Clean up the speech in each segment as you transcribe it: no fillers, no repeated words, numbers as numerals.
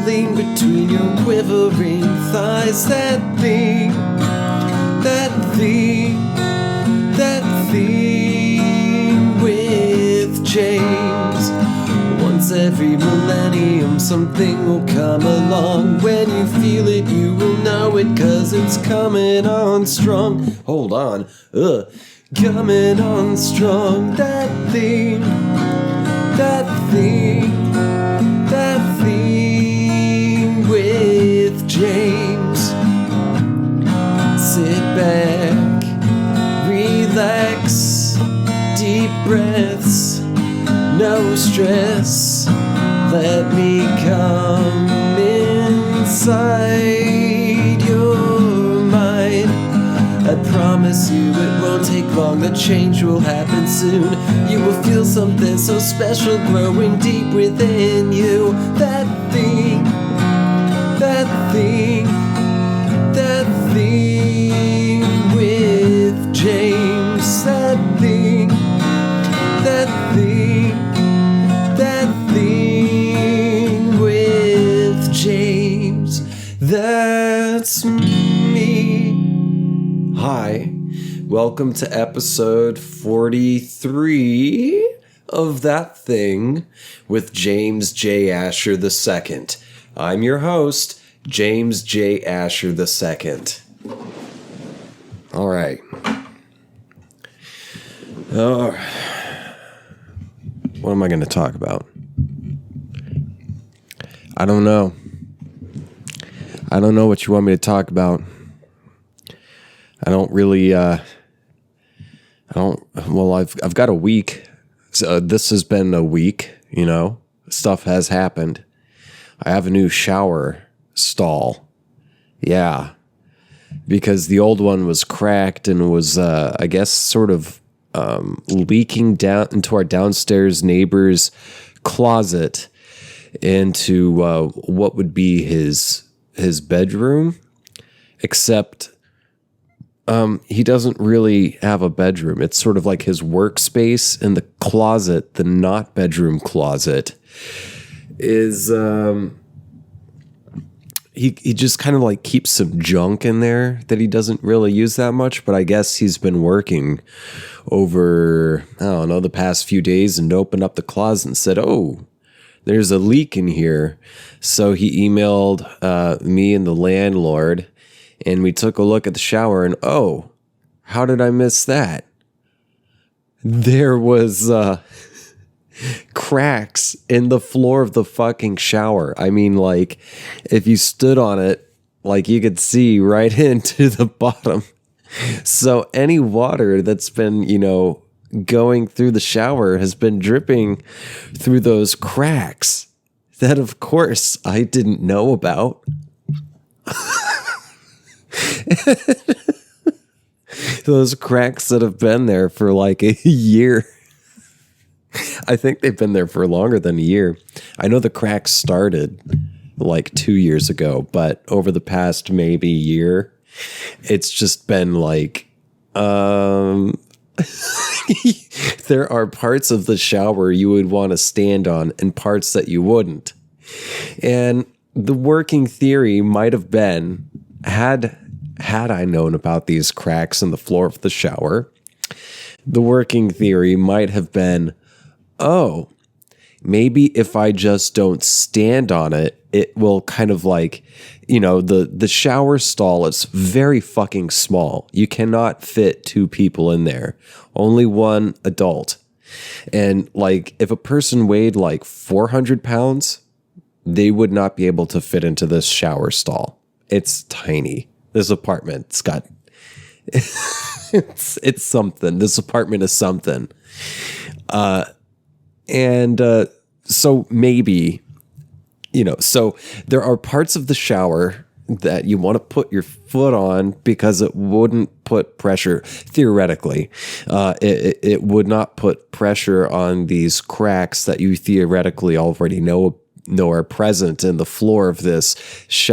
tingling between your quivering thighs. That thing with James. Once every millennium something will come along. When you feel it, you will know it, 'cause it's coming on strong. Hold on. Coming on strong. That thing with James. Sit back, relax, deep breaths, no stress. Let me come inside your mind. I promise you it won't take long, the change will happen soon. You will feel something so special growing deep within you. That thing with James. That thing with James. That's me. Hi, welcome to episode 43 of That Thing with James J. Asher II. I'm your host, James J. Asher II. All right. What am I going to talk about? I don't know. I don't know what you want me to talk about. I don't really, I've got a week. So this has been a week, you know, stuff has happened. I have a new shower stall. Yeah. Because the old one was cracked and was, I guess, sort of leaking down into our downstairs neighbor's closet into what would be his bedroom, except he doesn't really have a bedroom. It's sort of like his workspace, and the closet, the not bedroom closet, is he just kind of like keeps some junk in there that he doesn't really use that much. But I guess he's been working over, I don't know, the past few days and opened up the closet and said, "Oh, there's a leak in here." So he emailed me and the landlord, and we took a look at the shower, and oh, how did I miss that? There was cracks in the floor of the fucking shower. I mean, like, if you stood on it, like, you could see right into the bottom. So any water that's been, you know, going through the shower has been dripping through those cracks that, of course, I didn't know about. Those cracks that have been there for like a year. I think they've been there for longer than a year. I know the cracks started like 2 years ago, but over the past maybe year, it's just been like, there are parts of the shower you would want to stand on and parts that you wouldn't. And the working theory might have been, had I known about these cracks in the floor of the shower, the working theory might have been, oh, maybe if I just don't stand on it, it will kind of like, you know, the shower stall is very fucking small. You cannot fit two people in there, only one adult. And like, if a person weighed like 400 pounds, they would not be able to fit into this shower stall. It's tiny. This apartment's got, it's something. This apartment is something. So maybe, you know, so there are parts of the shower that you want to put your foot on because it wouldn't put pressure, theoretically. It would not put pressure on these cracks that you theoretically already know are present in the floor of this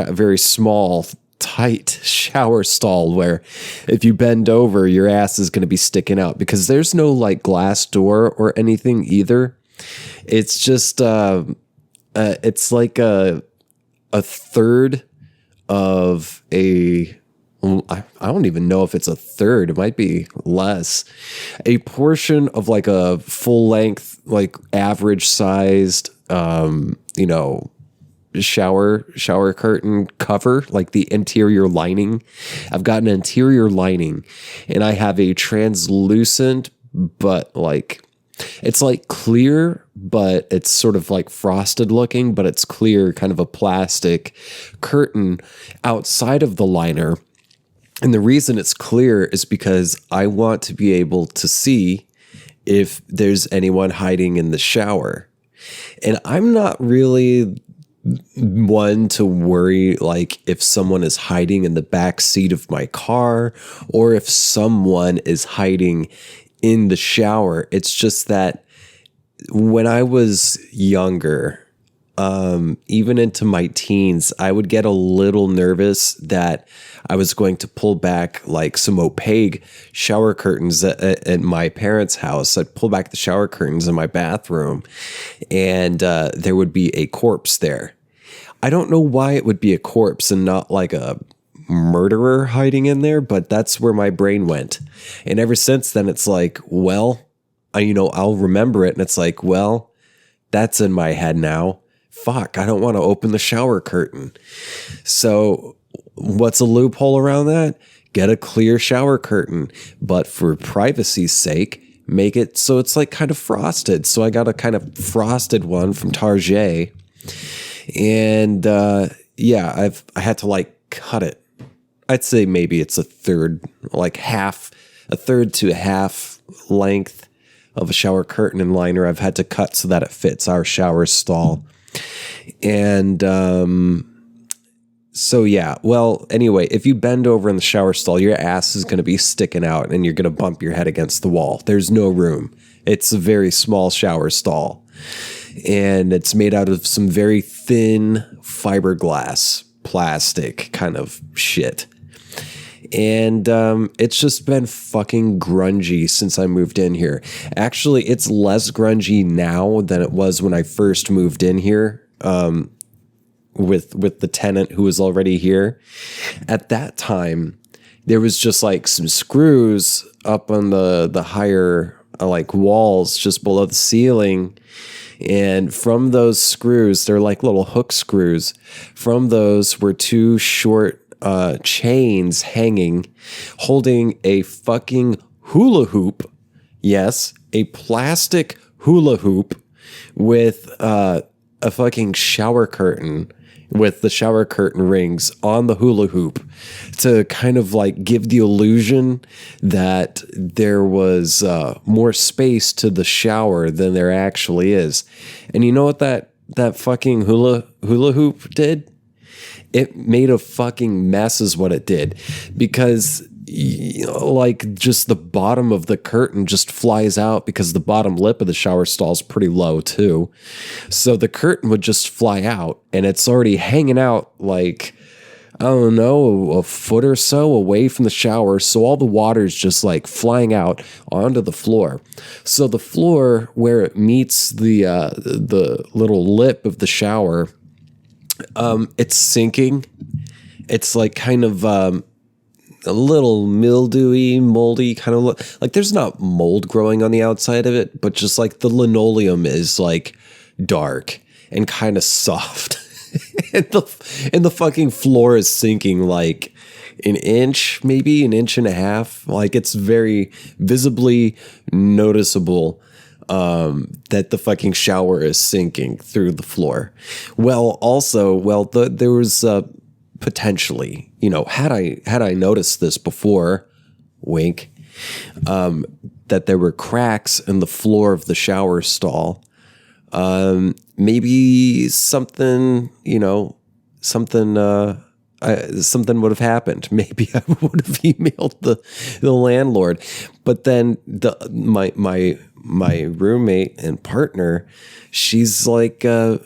very small, tight shower stall, where if you bend over, your ass is going to be sticking out because there's no like glass door or anything either. It's just, it's like a a third of I don't even know if it's a third. It might be less. A portion of like a full length, like average sized, shower curtain cover, like the interior lining. I've got an interior lining, and I have a translucent, but like, it's like clear, but it's sort of like frosted looking, but it's clear, kind of a plastic curtain outside of the liner. And the reason it's clear is because I want to be able to see if there's anyone hiding in the shower. And I'm not really one to worry like if someone is hiding in the back seat of my car or if someone is hiding in the shower. It's just that when I was younger, even into my teens, I would get a little nervous that I was going to pull back like some opaque shower curtains at my parents' house. I'd pull back the shower curtains in my bathroom, and there would be a corpse there. I don't know why it would be a corpse and not like a murderer hiding in there, but that's where my brain went. And ever since then, it's like, well, I'll remember it. And it's like, well, that's in my head now. Fuck, I don't want to open the shower curtain. So what's a loophole around that? Get a clear shower curtain. But for privacy's sake, make it so it's like kind of frosted. So I got a kind of frosted one from Target. And I had to like cut it. I'd say maybe it's a third to half length of a shower curtain and liner I've had to cut so that it fits our shower stall. And anyway, if you bend over in the shower stall, your ass is going to be sticking out and you're going to bump your head against the wall. There's no room. It's a very small shower stall. And it's made out of some very thin fiberglass plastic kind of shit. And it's just been fucking grungy since I moved in here. Actually, it's less grungy now than it was when I first moved in here with the tenant who was already here. At that time, there was just like some screws up on the higher like walls just below the ceiling. And from those screws, they're like little hook screws. From those were two short chains hanging, holding a fucking hula hoop. Yes, a plastic hula hoop with a fucking shower curtain with the shower curtain rings on the hula hoop to kind of like give the illusion that there was more space to the shower than there actually is. And you know what that fucking hula hoop did? It made a fucking mess is what it did, because like just the bottom of the curtain just flies out because the bottom lip of the shower stall is pretty low too. So the curtain would just fly out and it's already hanging out like, I don't know, a foot or so away from the shower. So all the water is just like flying out onto the floor. So the floor where it meets the little lip of the shower, it's sinking. It's like kind of a little mildewy, moldy kind of like there's not mold growing on the outside of it, but just like the linoleum is like dark and kind of soft. and the fucking floor is sinking like an inch, maybe an inch and a half. Like it's very visibly noticeable that the fucking shower is sinking through the floor. There was potentially, had I noticed this before, wink, that there were cracks in the floor of the shower stall. Maybe something would have happened. Maybe I would have emailed the landlord. But then my roommate and partner, she's like, I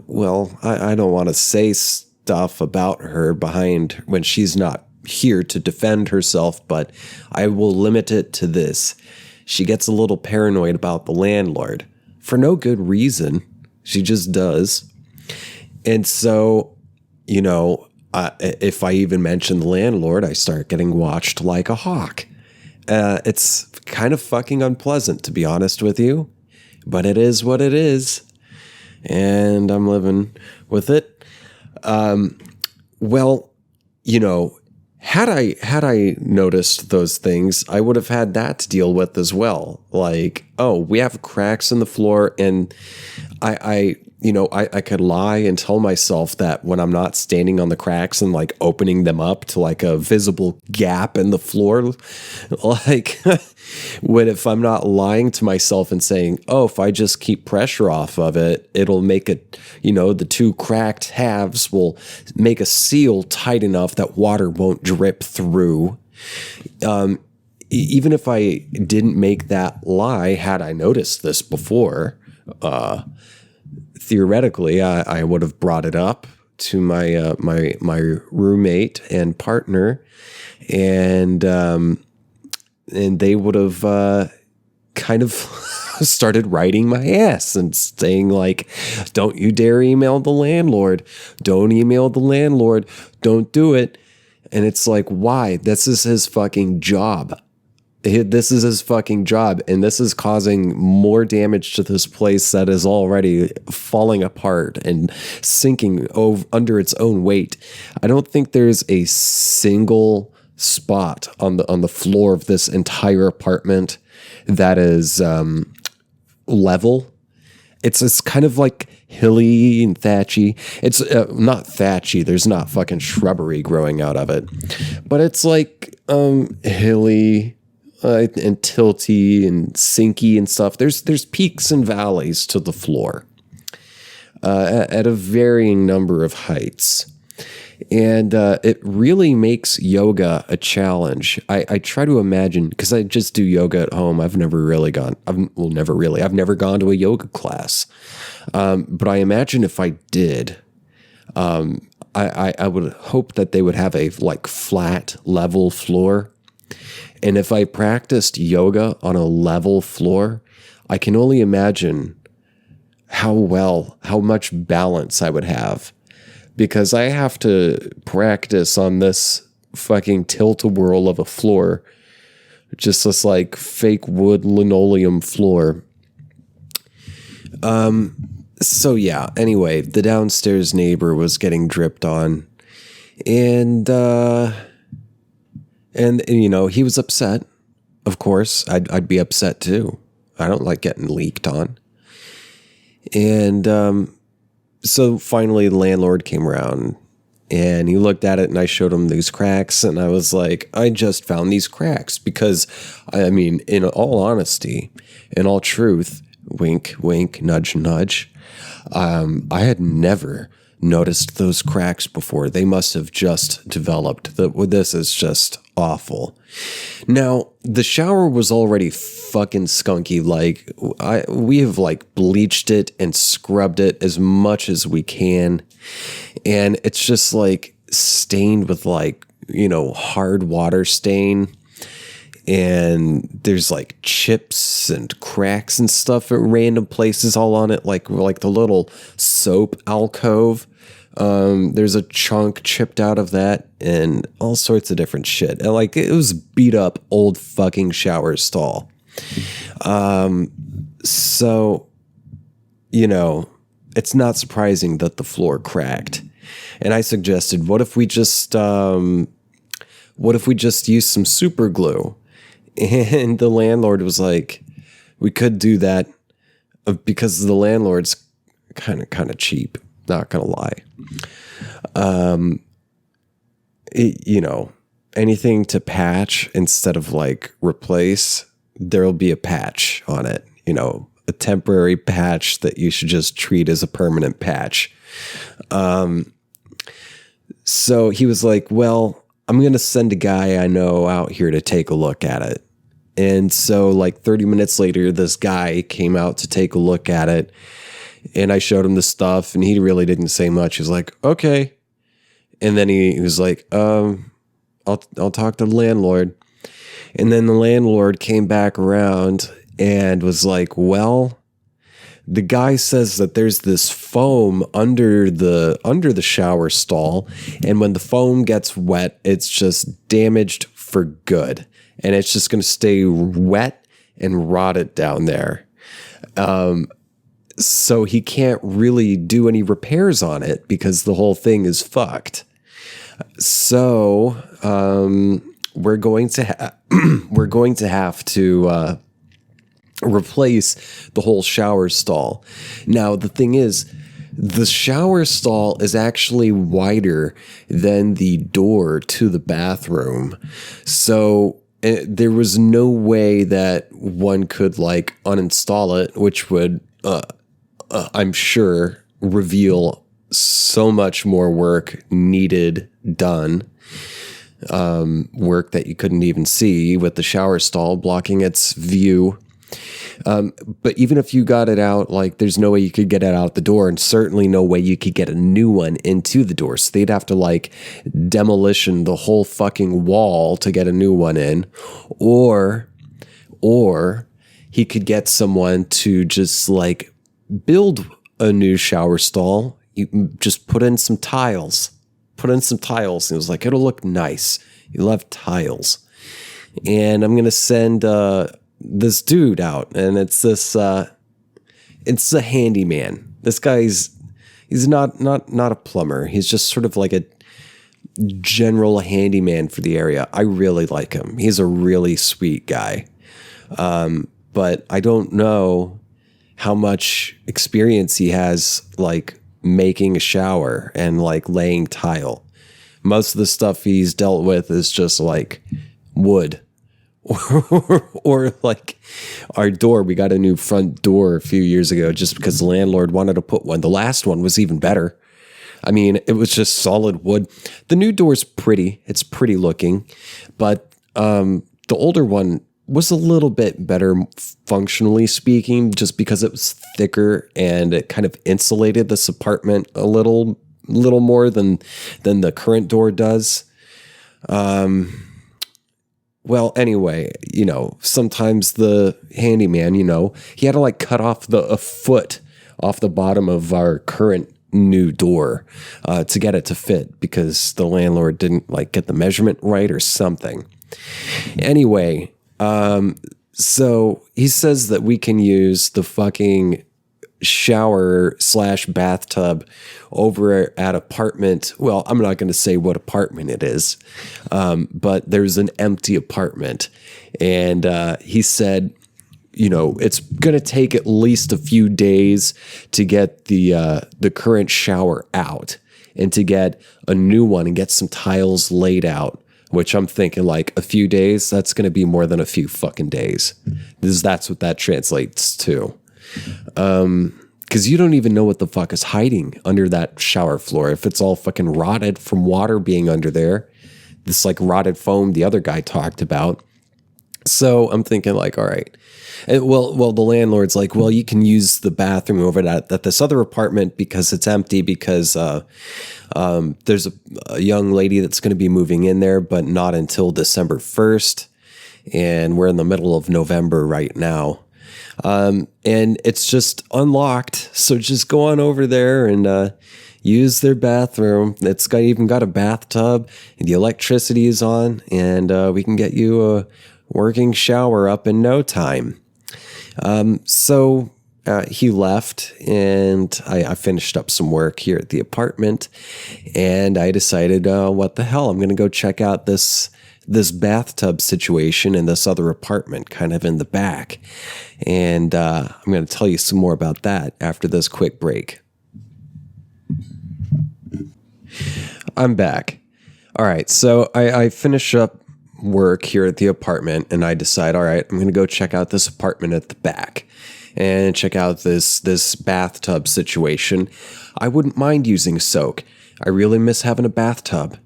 don't want to say stuff about her behind when she's not here to defend herself, but I will limit it to this. She gets a little paranoid about the landlord for no good reason. She just does. And so if I even mention the landlord, I start getting watched like a hawk. It's kind of fucking unpleasant, to be honest with you, but it is what it is, and I'm living with it. Well, had I noticed those things, I would have had that to deal with as well. Like, oh, we have cracks in the floor, and I could lie and tell myself that when I'm not standing on the cracks and like opening them up to like a visible gap in the floor, like if I'm not lying to myself and saying, oh, if I just keep pressure off of it, it'll make it, the two cracked halves will make a seal tight enough that water won't drip through. Even if I didn't make that lie, had I noticed this before, theoretically, I would have brought it up to my my roommate and partner, and they would have kind of started writing my ass and saying like, "Don't you dare email the landlord! Don't email the landlord! Don't do it!" And it's like, why? This is his fucking job. This is his fucking job, and this is causing more damage to this place that is already falling apart and sinking under its own weight. I don't think there's a single spot on the floor of this entire apartment that is level. It's kind of like hilly and thatchy. It's not thatchy. There's not fucking shrubbery growing out of it, but it's like hilly. And tilty and sinky and stuff. There's peaks and valleys to the floor at a varying number of heights. And it really makes yoga a challenge. I try to imagine, because I just do yoga at home. I've never gone to a yoga class. But I imagine if I did, I would hope that they would have a like flat, level floor. And if I practiced yoga on a level floor, I can only imagine how much balance I would have, because I have to practice on this fucking tilt-a-whirl of a floor, just this like fake wood linoleum floor. So yeah, anyway, the downstairs neighbor was getting dripped on, and he was upset. Of course, I'd be upset too. I don't like getting leaked on. And so finally the landlord came around and he looked at it, and I showed him these cracks, and I was like, I just found these cracks because, I mean, in all honesty, in all truth, wink, wink, nudge, nudge, I had never noticed those cracks before. They must have just developed. This is just awful. Now, the shower was already fucking skunky. Like, we have like bleached it and scrubbed it as much as we can, and it's just like stained with like, hard water stain, and there's like chips and cracks and stuff at random places all on it, like the little soap alcove. There's a chunk chipped out of that and all sorts of different shit. And like, it was beat up old fucking shower stall. So, it's not surprising that the floor cracked. And I suggested, what if we just use some super glue? And the landlord was like, we could do that, because the landlord's kind of cheap. Not gonna lie. Anything to patch instead of like replace, there'll be a patch on it, a temporary patch that you should just treat as a permanent patch. So he was like, well, I'm going to send a guy I know out here to take a look at it. And so like 30 minutes later, this guy came out to take a look at it. And I showed him the stuff, and he really didn't say much. He was like, okay. And then he was like, I'll talk to the landlord. And then the landlord came back around and was like, well, The guy says that there's this foam under the shower stall, and when the foam gets wet, it's just damaged for good, and it's just going to stay wet and rotted down there. So he can't really do any repairs on it because the whole thing is fucked. So we're going to have to replace the whole shower stall. Now the thing is, the shower stall is actually wider than the door to the bathroom. So there was no way that one could like uninstall it, which would, I'm sure, reveal so much more work needed done. Work that you couldn't even see with the shower stall blocking its view. But even if you got it out, like there's no way you could get it out the door, and certainly no way you could get a new one into the door. So they'd have to like demolition the whole fucking wall to get a new one in, or he could get someone to just like build a new shower stall. You just put in some tiles. And it was like, it'll look nice. You love tiles. And I'm going to send this dude out, and it's a handyman. This guy's not a plumber. He's just sort of like a general handyman for the area. I really like him. He's a really sweet guy. But I don't know how much experience he has like making a shower and like laying tile. Most of the stuff he's dealt with is just like wood. Or like our door. We got a new front door a few years ago just because the landlord wanted to put one. The last one was even better. I mean, it was just solid wood. The new door's pretty. It's pretty looking. But the older one was a little bit better functionally speaking, just because it was thicker and it kind of insulated this apartment a little more than the current door does. Well, anyway, sometimes the handyman, he had to like cut off a foot off the bottom of our current new door to get it to fit because the landlord didn't like get the measurement right or something. Anyway, so he says that we can use the fucking shower/bathtub over at apartment. Well, I'm not going to say what apartment it is, but there's an empty apartment. And he said, it's going to take at least a few days to get the current shower out and to get a new one and get some tiles laid out. Which I'm thinking like a few days, that's going to be more than a few fucking days. That's what that translates to. Because you don't even know what the fuck is hiding under that shower floor. If it's all fucking rotted from water being under there, this like rotted foam the other guy talked about. So I'm thinking like, all right. And well, the landlord's like, well, you can use the bathroom over at this other apartment because it's empty because there's a young lady that's going to be moving in there, but not until December 1st. And we're in the middle of November right now. And it's just unlocked. So just go on over there and use their bathroom. It's even got a bathtub and the electricity is on, and we can get you a working shower up in no time. So he left, and I finished up some work here at the apartment, and I decided, what the hell? I'm going to go check out this bathtub situation in this other apartment kind of in the back. And I'm going to tell you some more about that after this quick break. I'm back. All right, so I finish up work here at the apartment, and I decide, all right, I'm going to go check out this apartment at the back and check out this bathtub situation. I wouldn't mind using soak. I really miss having a bathtub.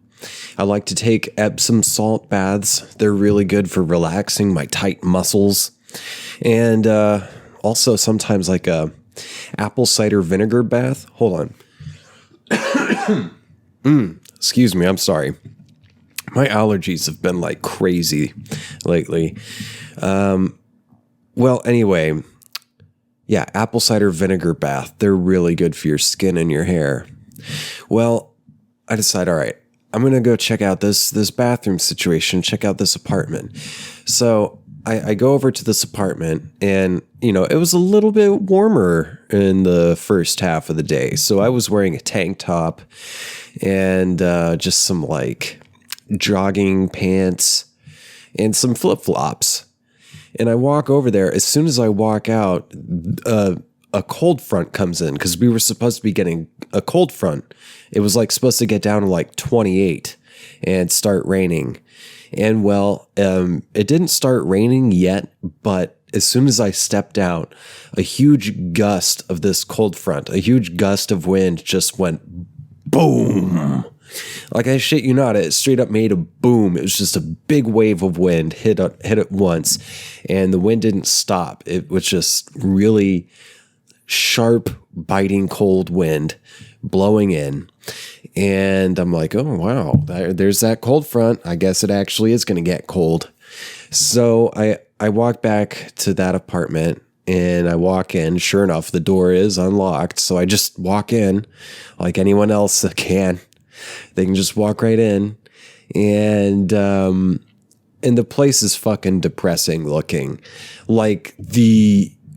I like to take Epsom salt baths. They're really good for relaxing my tight muscles. And also sometimes like a apple cider vinegar bath. Hold on. Excuse me, I'm sorry. My allergies have been like crazy lately. Well, anyway, Yeah, apple cider vinegar bath. They're really good for your skin and your hair. Well, I decide, all right, I'm going to go check out this bathroom situation, check out this apartment. So I go over to this apartment and, it was a little bit warmer in the first half of the day. So I was wearing a tank top and just some like jogging pants and some flip-flops. And I walk over there. As soon as I walk out, a cold front comes in because we were supposed to be getting a cold front. It was like supposed to get down to like 28 and start raining. And well, it didn't start raining yet, but as soon as I stepped out, a huge gust of this cold front, a huge gust of wind just went boom. Like, I shit you not, it straight up made a boom. It was just a big wave of wind hit it once, and the wind didn't stop. It was just really sharp, biting cold wind blowing in. And I'm like, oh, wow, there's that cold front. I guess it actually is going to get cold. So I walk back to that apartment and I walk in. Sure enough, the door is unlocked. So I just walk in like anyone else can. They can just walk right in. And the place is fucking depressing looking. Like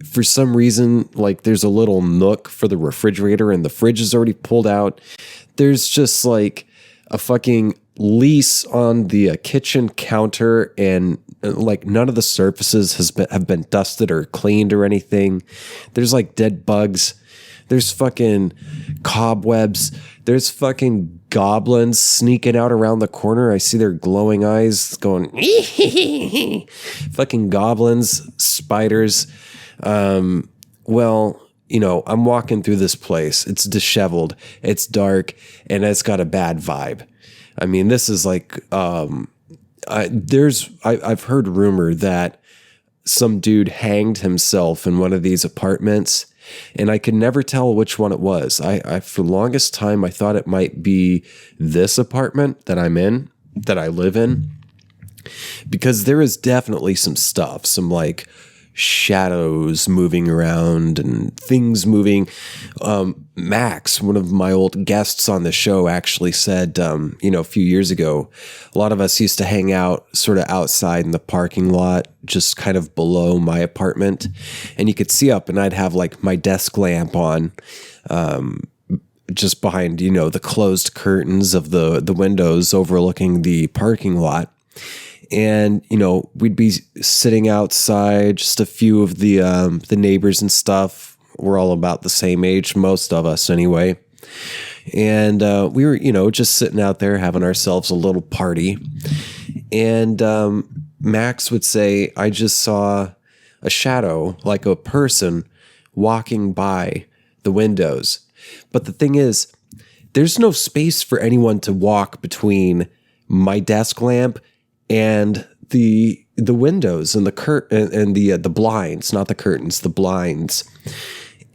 for some reason, like there's a little nook for the refrigerator and the fridge is already pulled out. There's just like a fucking lease on the kitchen counter, and like none of the surfaces have been dusted or cleaned or anything. There's like dead bugs. There's fucking cobwebs. There's fucking goblins sneaking out around the corner. I see their glowing eyes going, fucking goblins, spiders. Well, I'm walking through this place. It's disheveled. It's dark, and it's got a bad vibe. I mean, this is like, I've heard rumor that some dude hanged himself in one of these apartments, and I could never tell which one it was. I for the longest time, I thought it might be this apartment that I'm in, that I live in, because there is definitely some stuff, some like shadows moving around and things moving. Max, one of my old guests on the show, actually said, a few years ago, a lot of us used to hang out sort of outside in the parking lot, just kind of below my apartment. And you could see up, and I'd have like my desk lamp on, just behind, the closed curtains of the windows overlooking the parking lot. And, we'd be sitting outside, just a few of the neighbors and stuff. We're all about the same age, most of us anyway. And we were, just sitting out there having ourselves a little party. And Max would say, I just saw a shadow, like a person, walking by the windows. But the thing is, there's no space for anyone to walk between my desk lamp and the windows and the and the blinds, not the curtains, the blinds.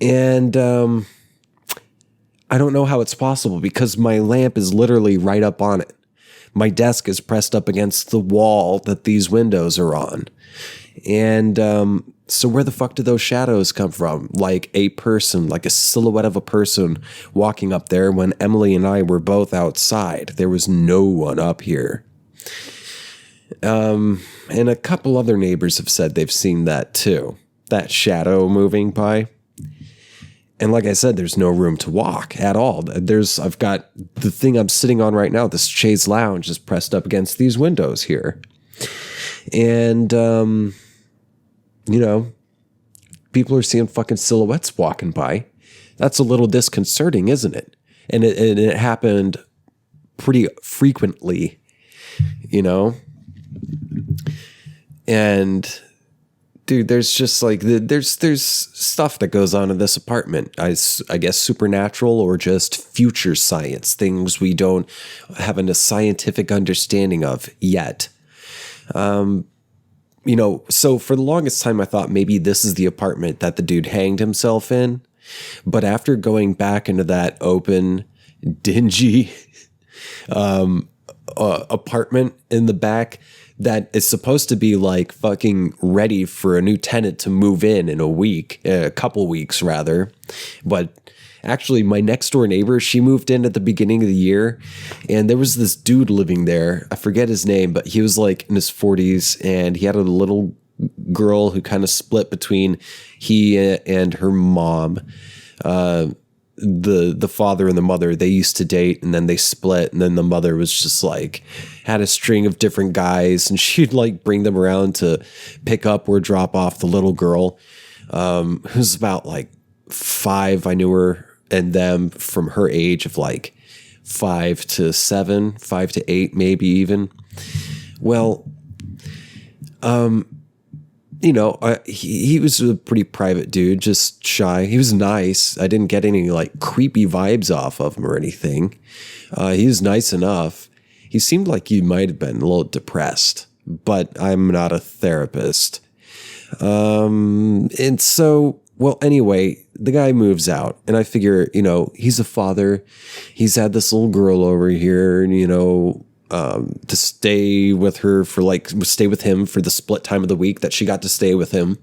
And I don't know how it's possible, because my lamp is literally right up on it. My desk is pressed up against the wall that these windows are on. And so where the fuck do those shadows come from? Like a person, like a silhouette of a person walking up there when Emily and I were both outside. There was no one up here. And a couple other neighbors have said they've seen that too, that shadow moving by. And like I said, there's no room to walk at all. I've got the thing I'm sitting on right now, this chaise lounge, is pressed up against these windows here. And, people are seeing fucking silhouettes walking by. That's a little disconcerting, isn't it? And it happened pretty frequently, And dude, there's just like, there's stuff that goes on in this apartment. I guess supernatural or just future science, things we don't have a scientific understanding of yet. So for the longest time, I thought maybe this is the apartment that the dude hanged himself in. But after going back into that open, dingy apartment in the back, that is supposed to be like fucking ready for a new tenant to move in a week, a couple weeks rather. But actually, my next door neighbor, she moved in at the beginning of the year, and there was this dude living there. I forget his name, but he was like in his 40s, and he had a little girl who kind of split between he and her mom. The father and the mother, they used to date, and then they split, and then the mother was just like had a string of different guys, and she'd like bring them around to pick up or drop off the little girl, who's about like 5. I knew her and them from her age of like 5 to 7, 5 to 8, maybe even. Well, he was a pretty private dude, just shy. He was nice. I didn't get any like creepy vibes off of him or anything. He was nice enough. He seemed like he might have been a little depressed, but I'm not a therapist. And so, well, anyway, the guy moves out, and I figure, he's a father. He's had this little girl over here, and, to stay with him for the split time of the week that she got to stay with him.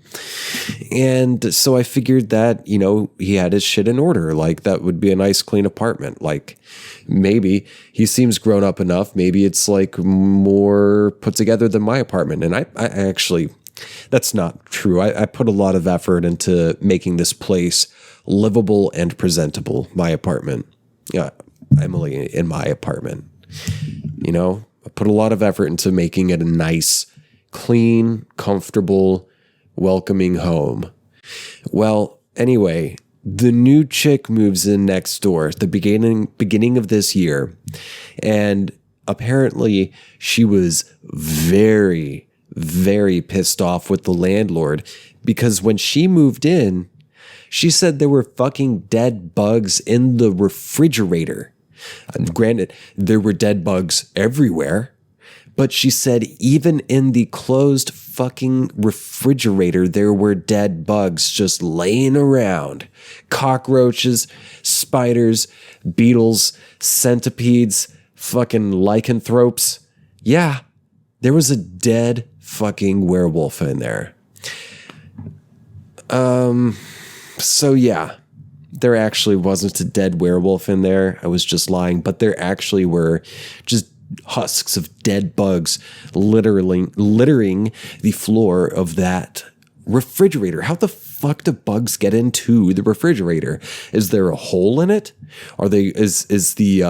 And so I figured that, he had his shit in order. Like, that would be a nice, clean apartment. Like, maybe he seems grown up enough. Maybe it's like more put together than my apartment. And I actually, that's not true. I put a lot of effort into making this place livable and presentable. My apartment. Yeah, Emily in my apartment. I put a lot of effort into making it a nice, clean, comfortable, welcoming home. Well, anyway, the new chick moves in next door at the beginning of this year. And apparently she was very, very pissed off with the landlord because when she moved in, she said there were fucking dead bugs in the refrigerator. Granted, there were dead bugs everywhere, but she said even in the closed fucking refrigerator, there were dead bugs just laying around. Cockroaches, spiders, beetles, centipedes, fucking lycanthropes. Yeah, there was a dead fucking werewolf in there. So yeah. There actually wasn't a dead werewolf in there. I was just lying, but there actually were just husks of dead bugs littering the floor of that refrigerator. How the fuck do bugs get into the refrigerator? Is there a hole in it? Is the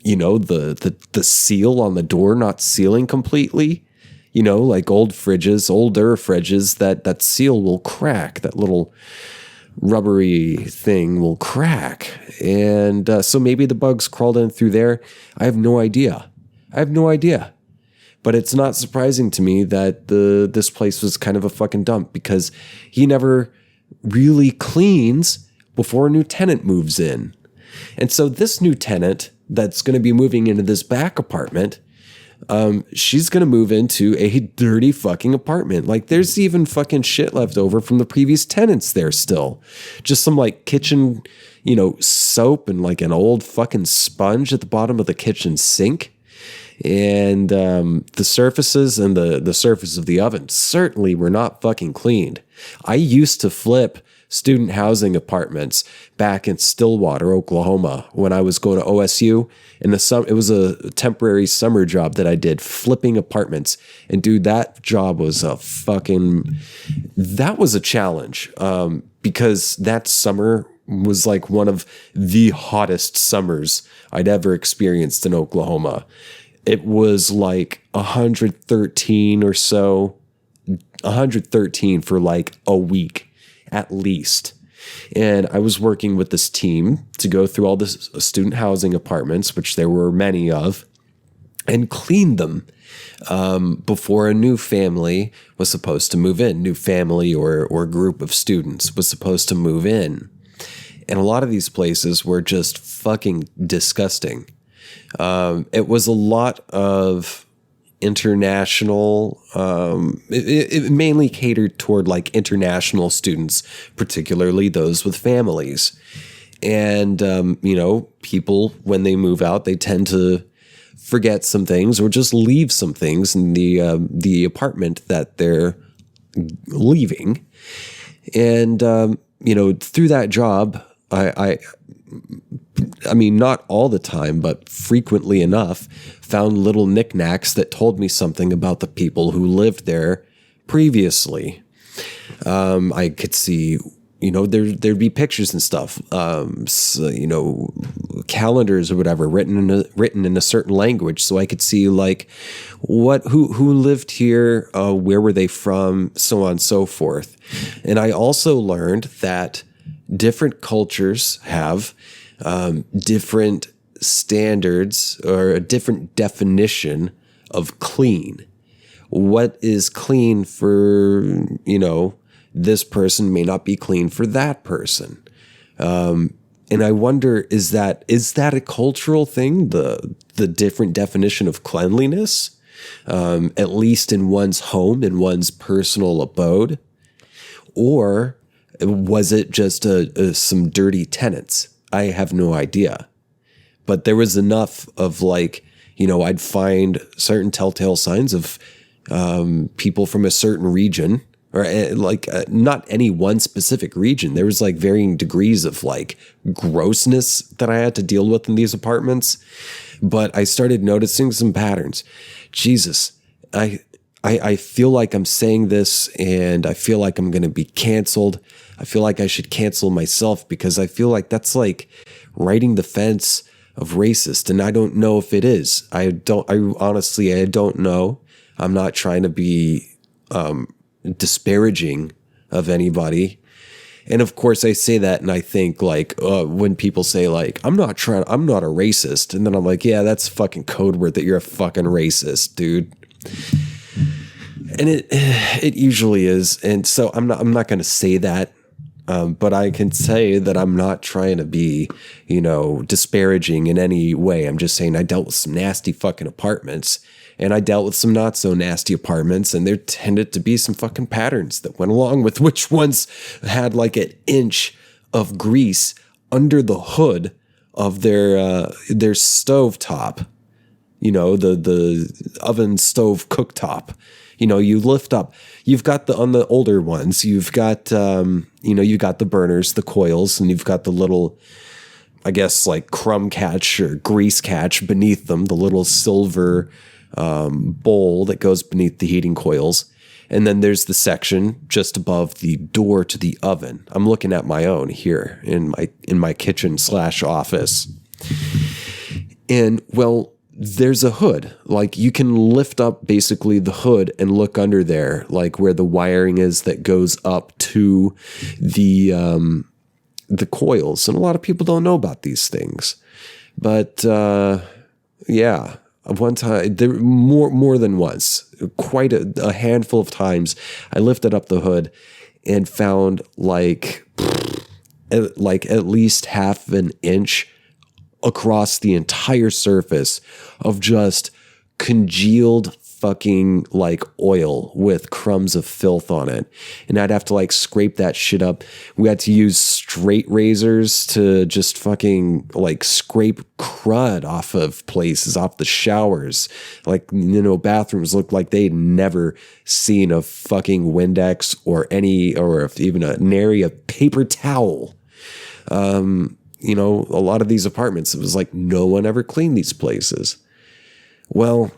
the seal on the door not sealing completely? Like older fridges, that seal will crack. That little rubbery thing will crack. And so maybe the bugs crawled in through there. I have no idea. But it's not surprising to me that this place was kind of a fucking dump because he never really cleans before a new tenant moves in. And so this new tenant that's going to be moving into this back apartment, she's going to move into a dirty fucking apartment. Like there's even fucking shit left over from the previous tenants there still. Just some like kitchen, soap and like an old fucking sponge at the bottom of the kitchen sink. And the surfaces and the surface of the oven certainly were not fucking cleaned. I used to flip student housing apartments back in Stillwater, Oklahoma, when I was going to OSU. It was a temporary summer job that I did, flipping apartments. And dude, that job was a challenge because that summer was like one of the hottest summers I'd ever experienced in Oklahoma. It was like 113 or so, 113 for like a week at least. And I was working with this team to go through all the student housing apartments, which there were many of, and clean them before a new family was supposed to move in. New family or group of students was supposed to move in. And a lot of these places were just fucking disgusting. It was a lot of international, it mainly catered toward like international students, particularly those with families. And, people, when they move out, they tend to forget some things or just leave some things in the apartment that they're leaving. And, through that job, I mean, not all the time, but frequently enough, found little knickknacks that told me something about the people who lived there previously. I could see, there'd be pictures and stuff, calendars or whatever written in a certain language, so I could see like who lived here, where were they from, so on and so forth. And I also learned that different cultures have different standards or a different definition of clean. What is clean for, this person may not be clean for that person. And I wonder, is that a cultural thing, the different definition of cleanliness, at least in one's home, in one's personal abode? Or was it just some dirty tenants? I have no idea. But there was enough of I'd find certain telltale signs of people from a certain region, or not any one specific region. There was varying degrees of grossness that I had to deal with in these apartments. But I started noticing some patterns. Jesus, I feel like I'm saying this and I feel like I'm going to be canceled. I feel like I should cancel myself because I feel like that's riding the fence of racist. And I don't know if it is. I honestly don't know. I'm not trying to be disparaging of anybody. And of course I say that and I think when people say I'm not a racist. And then I'm like, yeah, that's fucking code word that you're a fucking racist, dude. And it usually is. And so I'm not going to say that. But I can say that I'm not trying to be, disparaging in any way. I'm just saying I dealt with some nasty fucking apartments and I dealt with some not so nasty apartments, and there tended to be some fucking patterns that went along with which ones had an inch of grease under the hood of their stove top, the oven stove cooktop. You lift up, you've got on the older ones, you've got, you got the burners, the coils, and you've got the little, I guess crumb catch or grease catch beneath them, the little silver bowl that goes beneath the heating coils. And then there's the section just above the door to the oven. I'm looking at my own here in my kitchen / office. And there's a hood. You can lift up basically the hood and look under there, where the wiring is that goes up to the coils. And a lot of people don't know about these things. But yeah, one time, there more than once, quite a handful of times, I lifted up the hood and found at least half an inch across the entire surface of just congealed fucking oil with crumbs of filth on it. And I'd have to scrape that shit up. We had to use straight razors to just fucking scrape crud off of places, off the showers. Bathrooms looked like they'd never seen a fucking Windex or even a nary a paper towel. A lot of these apartments, it was no one ever cleaned these places. Well,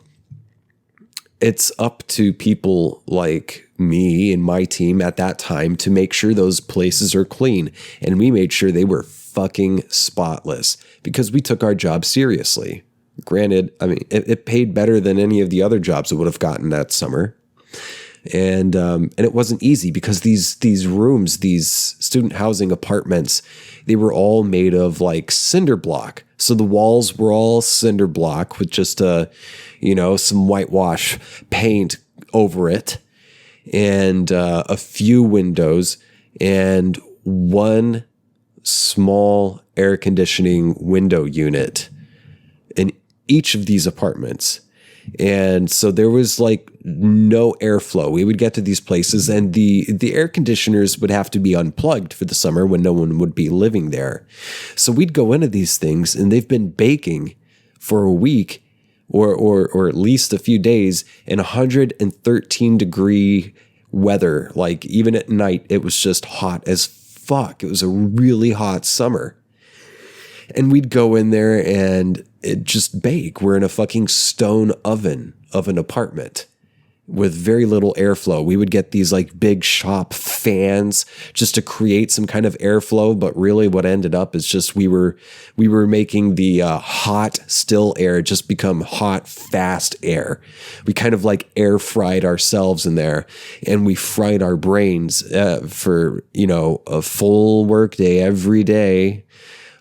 it's up to people like me and my team at that time to make sure those places are clean. And we made sure they were fucking spotless because we took our job seriously. Granted, I mean, it paid better than any of the other jobs I would have gotten that summer. And it wasn't easy because these rooms, these student housing apartments, they were all made of cinder block. So the walls were all cinder block with just some whitewash paint over it, and a few windows and one small air conditioning window unit in each of these apartments. And so there was no airflow. We would get to these places and the air conditioners would have to be unplugged for the summer when no one would be living there. So we'd go into these things and they've been baking for a week or at least a few days in 113 degree weather. Like even at night, it was just hot as fuck. It was a really hot summer. And we'd go in there and it just bake. We're in a fucking stone oven of an apartment with very little airflow. We would get these like big shop fans just to create some kind of airflow. But really what ended up is just we were making the hot still air just become hot, fast air. We kind of like air fried ourselves in there, and we fried our brains for, a full work day every day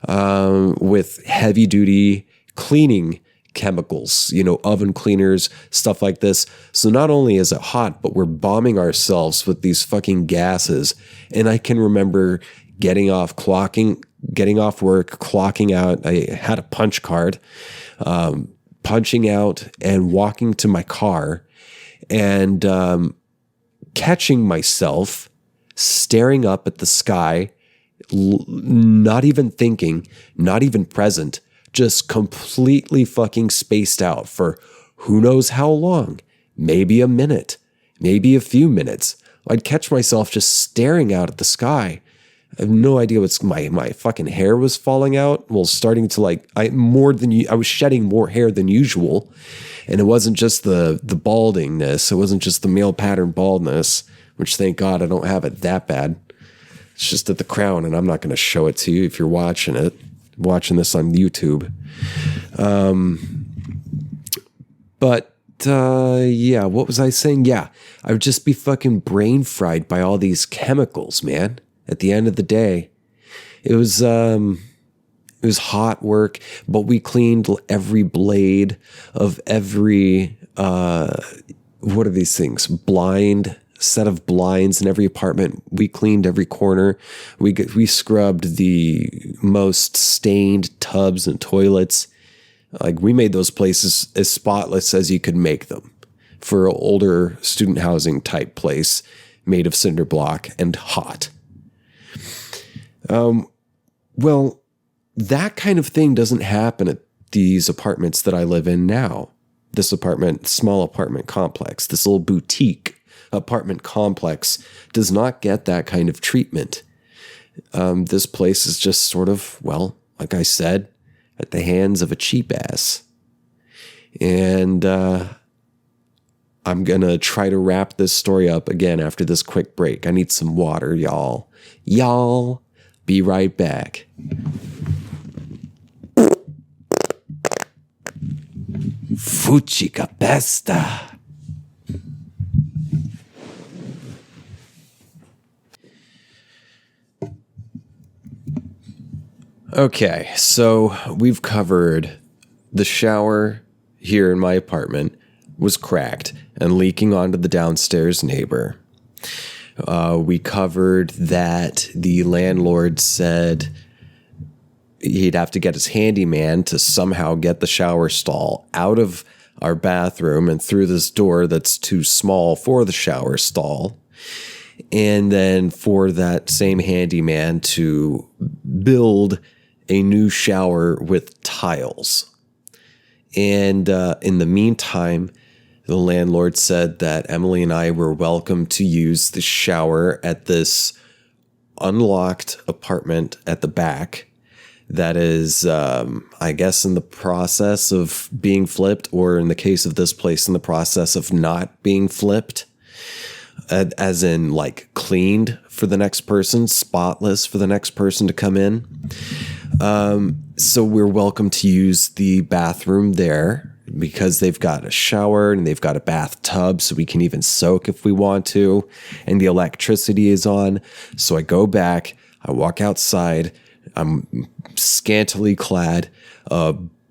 with heavy duty cleaning chemicals, oven cleaners, stuff like this. So not only is it hot, but we're bombing ourselves with these fucking gases. And I can remember getting off work, clocking out. I had a punch card, punching out and walking to my car and catching myself staring up at the sky, not even thinking, not even present, just completely fucking spaced out for who knows how long, maybe a minute, maybe a few minutes. I'd catch myself just staring out at the sky. I have no idea what's my fucking hair was falling out. Well, starting to I was shedding more hair than usual. And it wasn't just the baldingness. It wasn't just the male pattern baldness, which thank God I don't have it that bad. It's just at the crown, and I'm not going to show it to you if you're watching this on YouTube. Yeah, what was I saying? Yeah, I would just be fucking brain fried by all these chemicals, man. At the end of the day, it was hot work, but we cleaned every blade of every, what are these things? Set of blinds in every apartment. We cleaned every corner. We scrubbed the most stained tubs and toilets. Like we made those places as spotless as you could make them for an older student housing type place made of cinder block and hot. Well, that kind of thing doesn't happen at these apartments that I live in now. This small apartment complex, this little boutique apartment complex does not get that kind of treatment. This place is just sort of, well, like I said, at the hands of a cheap ass. And I'm going to try to wrap this story up again after this quick break. I need some water, y'all. Y'all, be right back. Fucika pesta. Okay, so we've covered the shower here in my apartment was cracked and leaking onto the downstairs neighbor. We covered that the landlord said he'd have to get his handyman to somehow get the shower stall out of our bathroom and through this door that's too small for the shower stall. And then for that same handyman to build a new shower with tiles. And in the meantime, the landlord said that Emily and I were welcome to use the shower at this unlocked apartment at the back that is, I guess, in the process of being flipped, or in the case of this place, in the process of not being flipped. As in, like, cleaned for the next person, spotless for the next person to come in. So we're welcome to use the bathroom there because they've got a shower and they've got a bathtub, so we can even soak if we want to. And the electricity is on. So I go back, I walk outside, I'm scantily clad,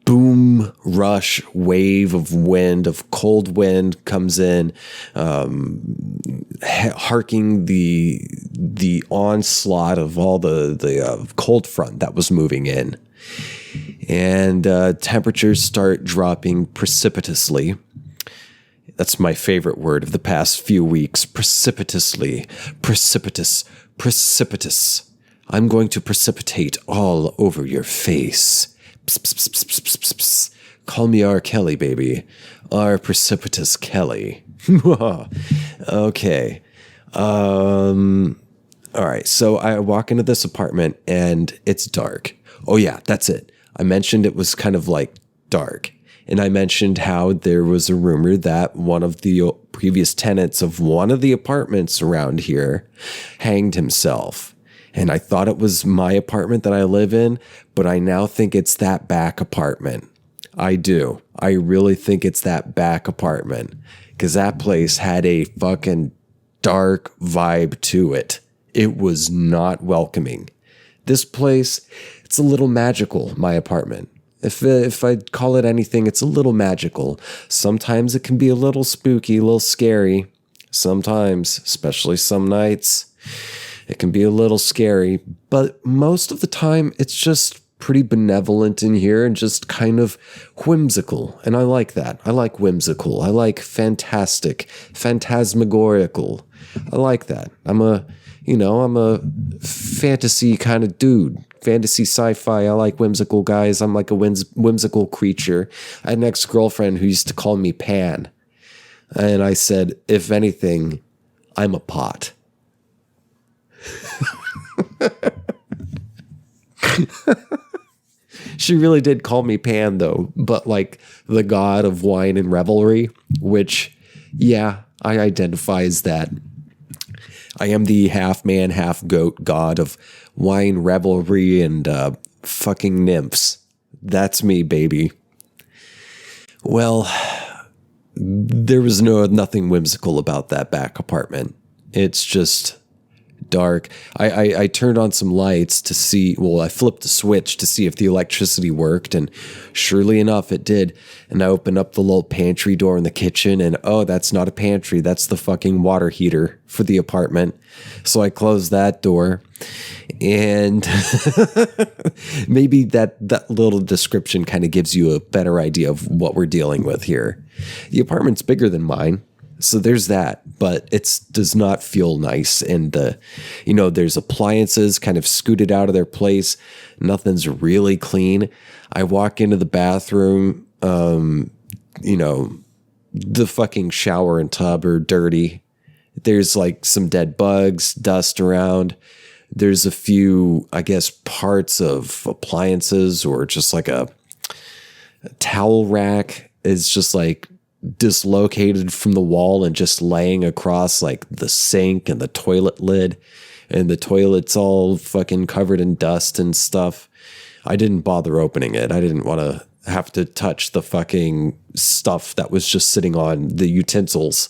boom rush wave of wind, of cold wind comes in, harking the onslaught of all the cold front that was moving in. And temperatures start dropping precipitously. That's my favorite word of the past few weeks. Precipitously. Precipitous. I'm going to precipitate all over your face. Pss, pss, pss, pss, pss, pss, pss. Call me R. Kelly, baby. R. Precipitous Kelly. Okay. All right. So I walk into this apartment and it's dark. Oh, yeah, that's it. I mentioned it was kind of like dark. And I mentioned how there was a rumor that one of the previous tenants of one of the apartments around here hanged himself. And I thought it was my apartment that I live in, but I now think it's that back apartment. I do. I really think it's that back apartment because that place had a fucking dark vibe to it. It was not welcoming. This place, it's a little magical, my apartment. If I'd call it anything, it's a little magical. Sometimes it can be a little spooky, a little scary. Sometimes, especially some nights, it can be a little scary. But most of the time, it's just pretty benevolent in here and just kind of whimsical. And I like that. I like whimsical. I like fantastic, phantasmagorical. I like that. I'm a fantasy kind of dude. Fantasy sci-fi. I like whimsical guys. I'm like a whimsical creature. I had an ex-girlfriend who used to call me Pan. And I said, if anything, I'm a pot. She really did call me Pan, though, but like the god of wine and revelry, which, yeah, I identify as that. I am the half man, half goat god of wine, revelry, and fucking nymphs. That's me, baby. Well, there was nothing whimsical about that back apartment. It's just dark. I turned on some lights to see, I flipped the switch to see if the electricity worked, and surely enough, it did. And I opened up the little pantry door in the kitchen, and oh, that's not a pantry. That's the fucking water heater for the apartment. So I closed that door, and maybe that little description kind of gives you a better idea of what we're dealing with here. The apartment's bigger than mine. So there's that, but it does not feel nice. And, there's appliances kind of scooted out of their place. Nothing's really clean. I walk into the bathroom, the fucking shower and tub are dirty. There's like some dead bugs, dust around. There's a few, I guess, parts of appliances or just like a towel rack is just like dislocated from the wall and just laying across like the sink and the toilet lid, and the toilet's all fucking covered in dust and stuff. I didn't bother opening it. I didn't want to have to touch the fucking stuff that was just sitting on the utensils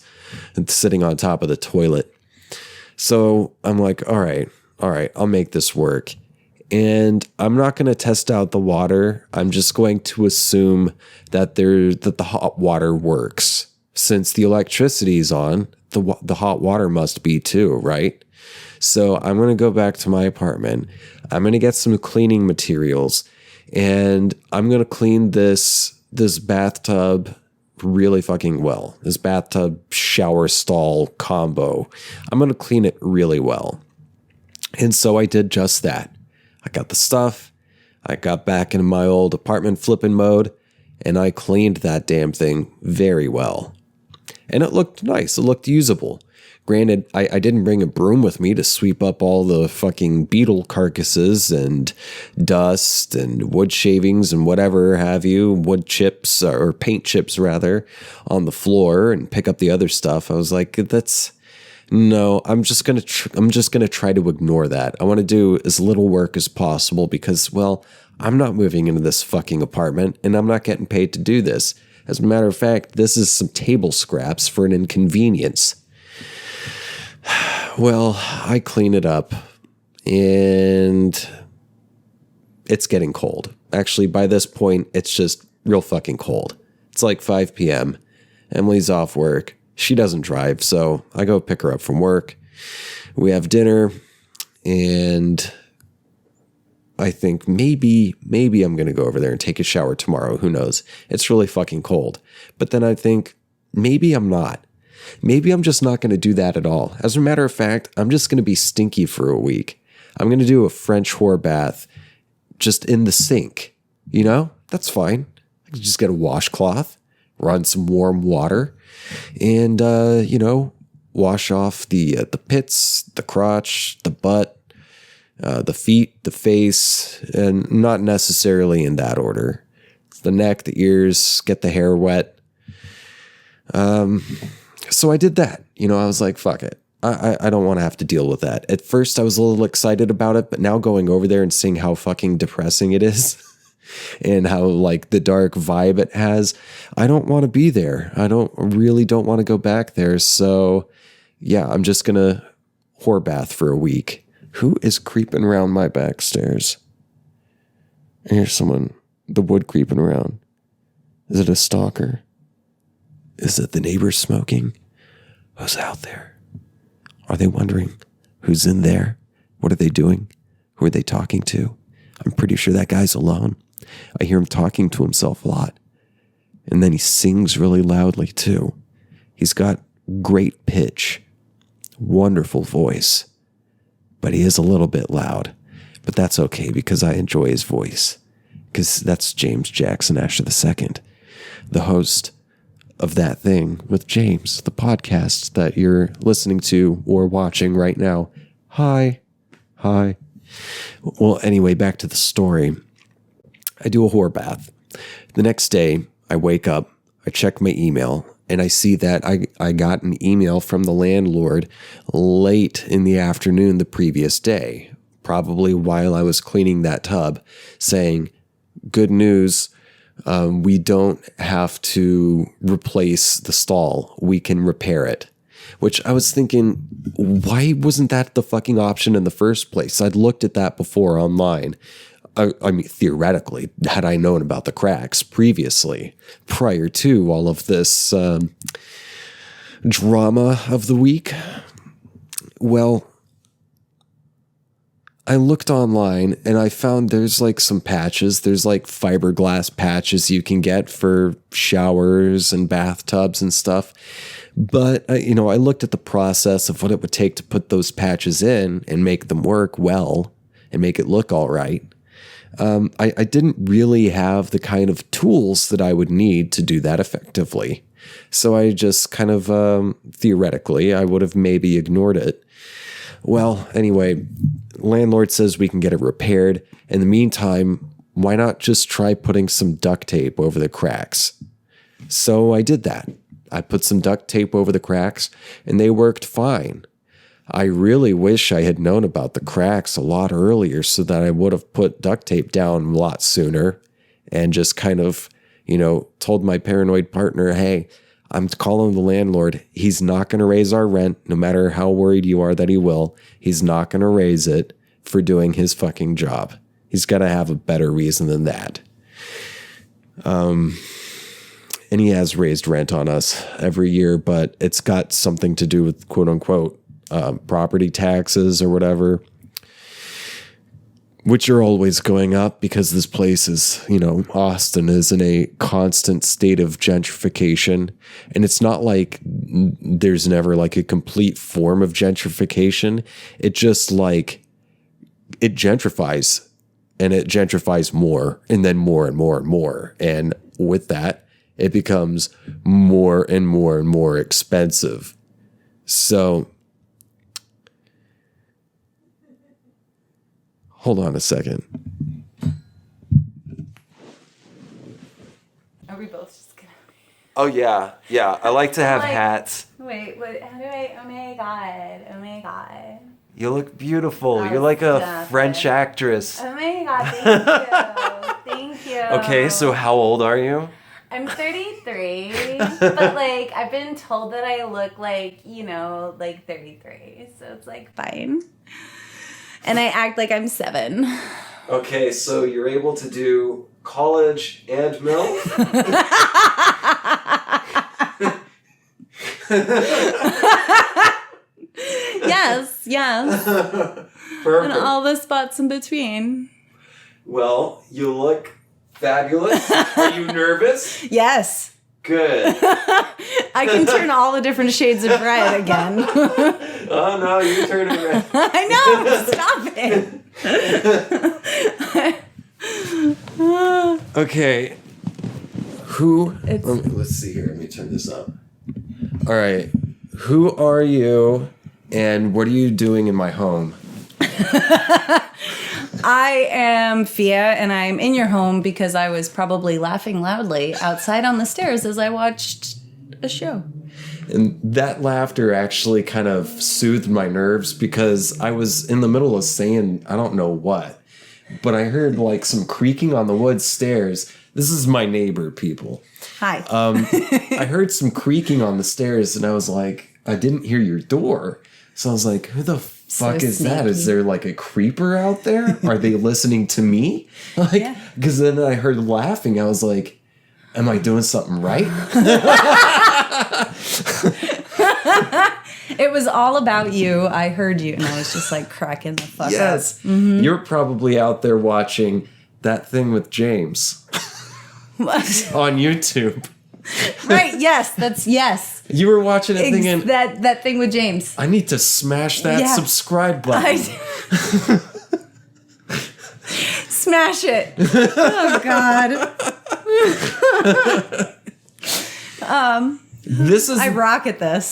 and sitting on top of the toilet. So I'm like, all right, I'll make this work. And I'm not going to test out the water. I'm just going to assume that the hot water works. Since the electricity is on, the hot water must be too, right? So I'm going to go back to my apartment. I'm going to get some cleaning materials, and I'm going to clean this bathtub really fucking well. This bathtub shower stall combo. I'm going to clean it really well. And so I did just that. I got the stuff, I got back into my old apartment flipping mode, and I cleaned that damn thing very well. And it looked nice, it looked usable. Granted, I didn't bring a broom with me to sweep up all the fucking beetle carcasses and dust and wood shavings and whatever have you, wood chips, or paint chips rather, on the floor and pick up the other stuff. I was like, no, I'm just gonna try to ignore that. I want to do as little work as possible because, well, I'm not moving into this fucking apartment and I'm not getting paid to do this. As a matter of fact, this is some table scraps for an inconvenience. Well, I clean it up and it's getting cold. Actually, by this point, it's just real fucking cold. It's like 5 p.m. Emily's off work. She doesn't drive, so I go pick her up from work. We have dinner, and I think maybe I'm going to go over there and take a shower tomorrow. Who knows? It's really fucking cold. But then I think maybe I'm not. Maybe I'm just not going to do that at all. As a matter of fact, I'm just going to be stinky for a week. I'm going to do a French whore bath just in the sink. That's fine. I Just get a washcloth, run some warm water, and, wash off the pits, the crotch, the butt, the feet, the face, and not necessarily in that order. The neck, the ears, get the hair wet. So I did that. I was like, fuck it. I don't want to have to deal with that. At first, I was a little excited about it, but now going over there and seeing how fucking depressing it is and how, like, the dark vibe it has, I don't want to be there. I really don't want to go back there. So, yeah, I'm just going to whore bath for a week. Who is creeping around my back stairs? I hear the wood creeping around. Is it a stalker? Is it the neighbors smoking? Who's out there? Are they wondering who's in there? What are they doing? Who are they talking to? I'm pretty sure that guy's alone. I hear him talking to himself a lot. And then he sings really loudly too. He's got great pitch, wonderful voice, but he is a little bit loud. But that's okay because I enjoy his voice. Because that's James Jackson Asher II, the host of That Thing with James, the podcast that you're listening to or watching right now. Hi. Well, anyway, back to the story. I do a whore bath. The next day, I wake up, I check my email, and I see that I got an email from the landlord late in the afternoon the previous day, probably while I was cleaning that tub, saying, good news, we don't have to replace the stall. We can repair it. Which I was thinking, why wasn't that the fucking option in the first place? I'd looked at that before online. I mean, theoretically, had I known about the cracks previously, prior to all of this drama of the week. Well, I looked online and I found there's like some patches. There's like fiberglass patches you can get for showers and bathtubs and stuff. But, I looked at the process of what it would take to put those patches in and make them work well and make it look all right. I didn't really have the kind of tools that I would need to do that effectively. So I just kind of, theoretically, I would have maybe ignored it. Well, anyway, landlord says we can get it repaired. In the meantime, why not just try putting some duct tape over the cracks? So I did that. I put some duct tape over the cracks, and they worked fine. I really wish I had known about the cracks a lot earlier so that I would have put duct tape down a lot sooner and just kind of, told my paranoid partner, hey, I'm calling the landlord. He's not going to raise our rent, no matter how worried you are that he will. He's not going to raise it for doing his fucking job. He's got to have a better reason than that. And he has raised rent on us every year, but it's got something to do with quote unquote property taxes or whatever, which are always going up because this place is, Austin is in a constant state of gentrification. And it's not like there's never like a complete form of gentrification. It just like, it gentrifies and it gentrifies more and then more and more and more. And with that, it becomes more and more and more expensive. So, hold on a second. Are we both just gonna... Oh, yeah. I like to have hats. Wait, what? How do I... Oh, my God. You look beautiful. You're like a French actress. Oh, my God. Thank you. Okay, so how old are you? I'm 33, but, I've been told that I look like 33, so it's, fine. And I act like I'm 7. Okay, so you're able to do college and MILF? Yes. Perfect. And all the spots in between. Well, you look fabulous. Are you nervous? Yes. Good. I can turn all the different shades of red again. Oh, no, you're turning red. I know. Stop it. Okay. Let's see here. Let me turn this up. All right. Who are you and what are you doing in my home? I am Fia, and I'm in your home because I was probably laughing loudly outside on the stairs as I watched a show. And that laughter actually kind of soothed my nerves because I was in the middle of saying I don't know what. But I heard like some creaking on the wood stairs. This is my neighbor, people. Hi. I heard some creaking on the stairs and I was like, I didn't hear your door. So I was like, who the fuck is that? Is there like a creeper out there? Are they listening to me? Like, because then I heard laughing. I was like, am I doing something right? It was all about you. I heard you, and I was just like cracking the fuck up. Yes. Mm-hmm. You're probably out there watching That Thing with James on YouTube. Right, yes. You were watching that thing and that thing with James. I need to smash that subscribe button. Smash it. Oh God. I rock at this.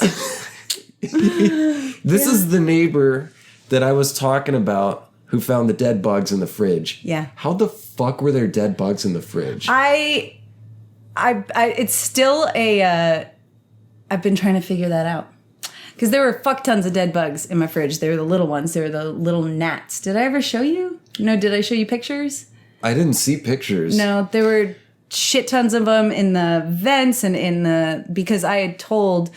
This is the neighbor that I was talking about who found the dead bugs in the fridge. Yeah. How the fuck were there dead bugs in the fridge? It's still I've been trying to figure that out. Because there were fuck tons of dead bugs in my fridge. They were the little ones. They were the little gnats. Did I ever show you? No, did I show you pictures? I didn't see pictures. No, there were shit tons of them in the vents and because I had told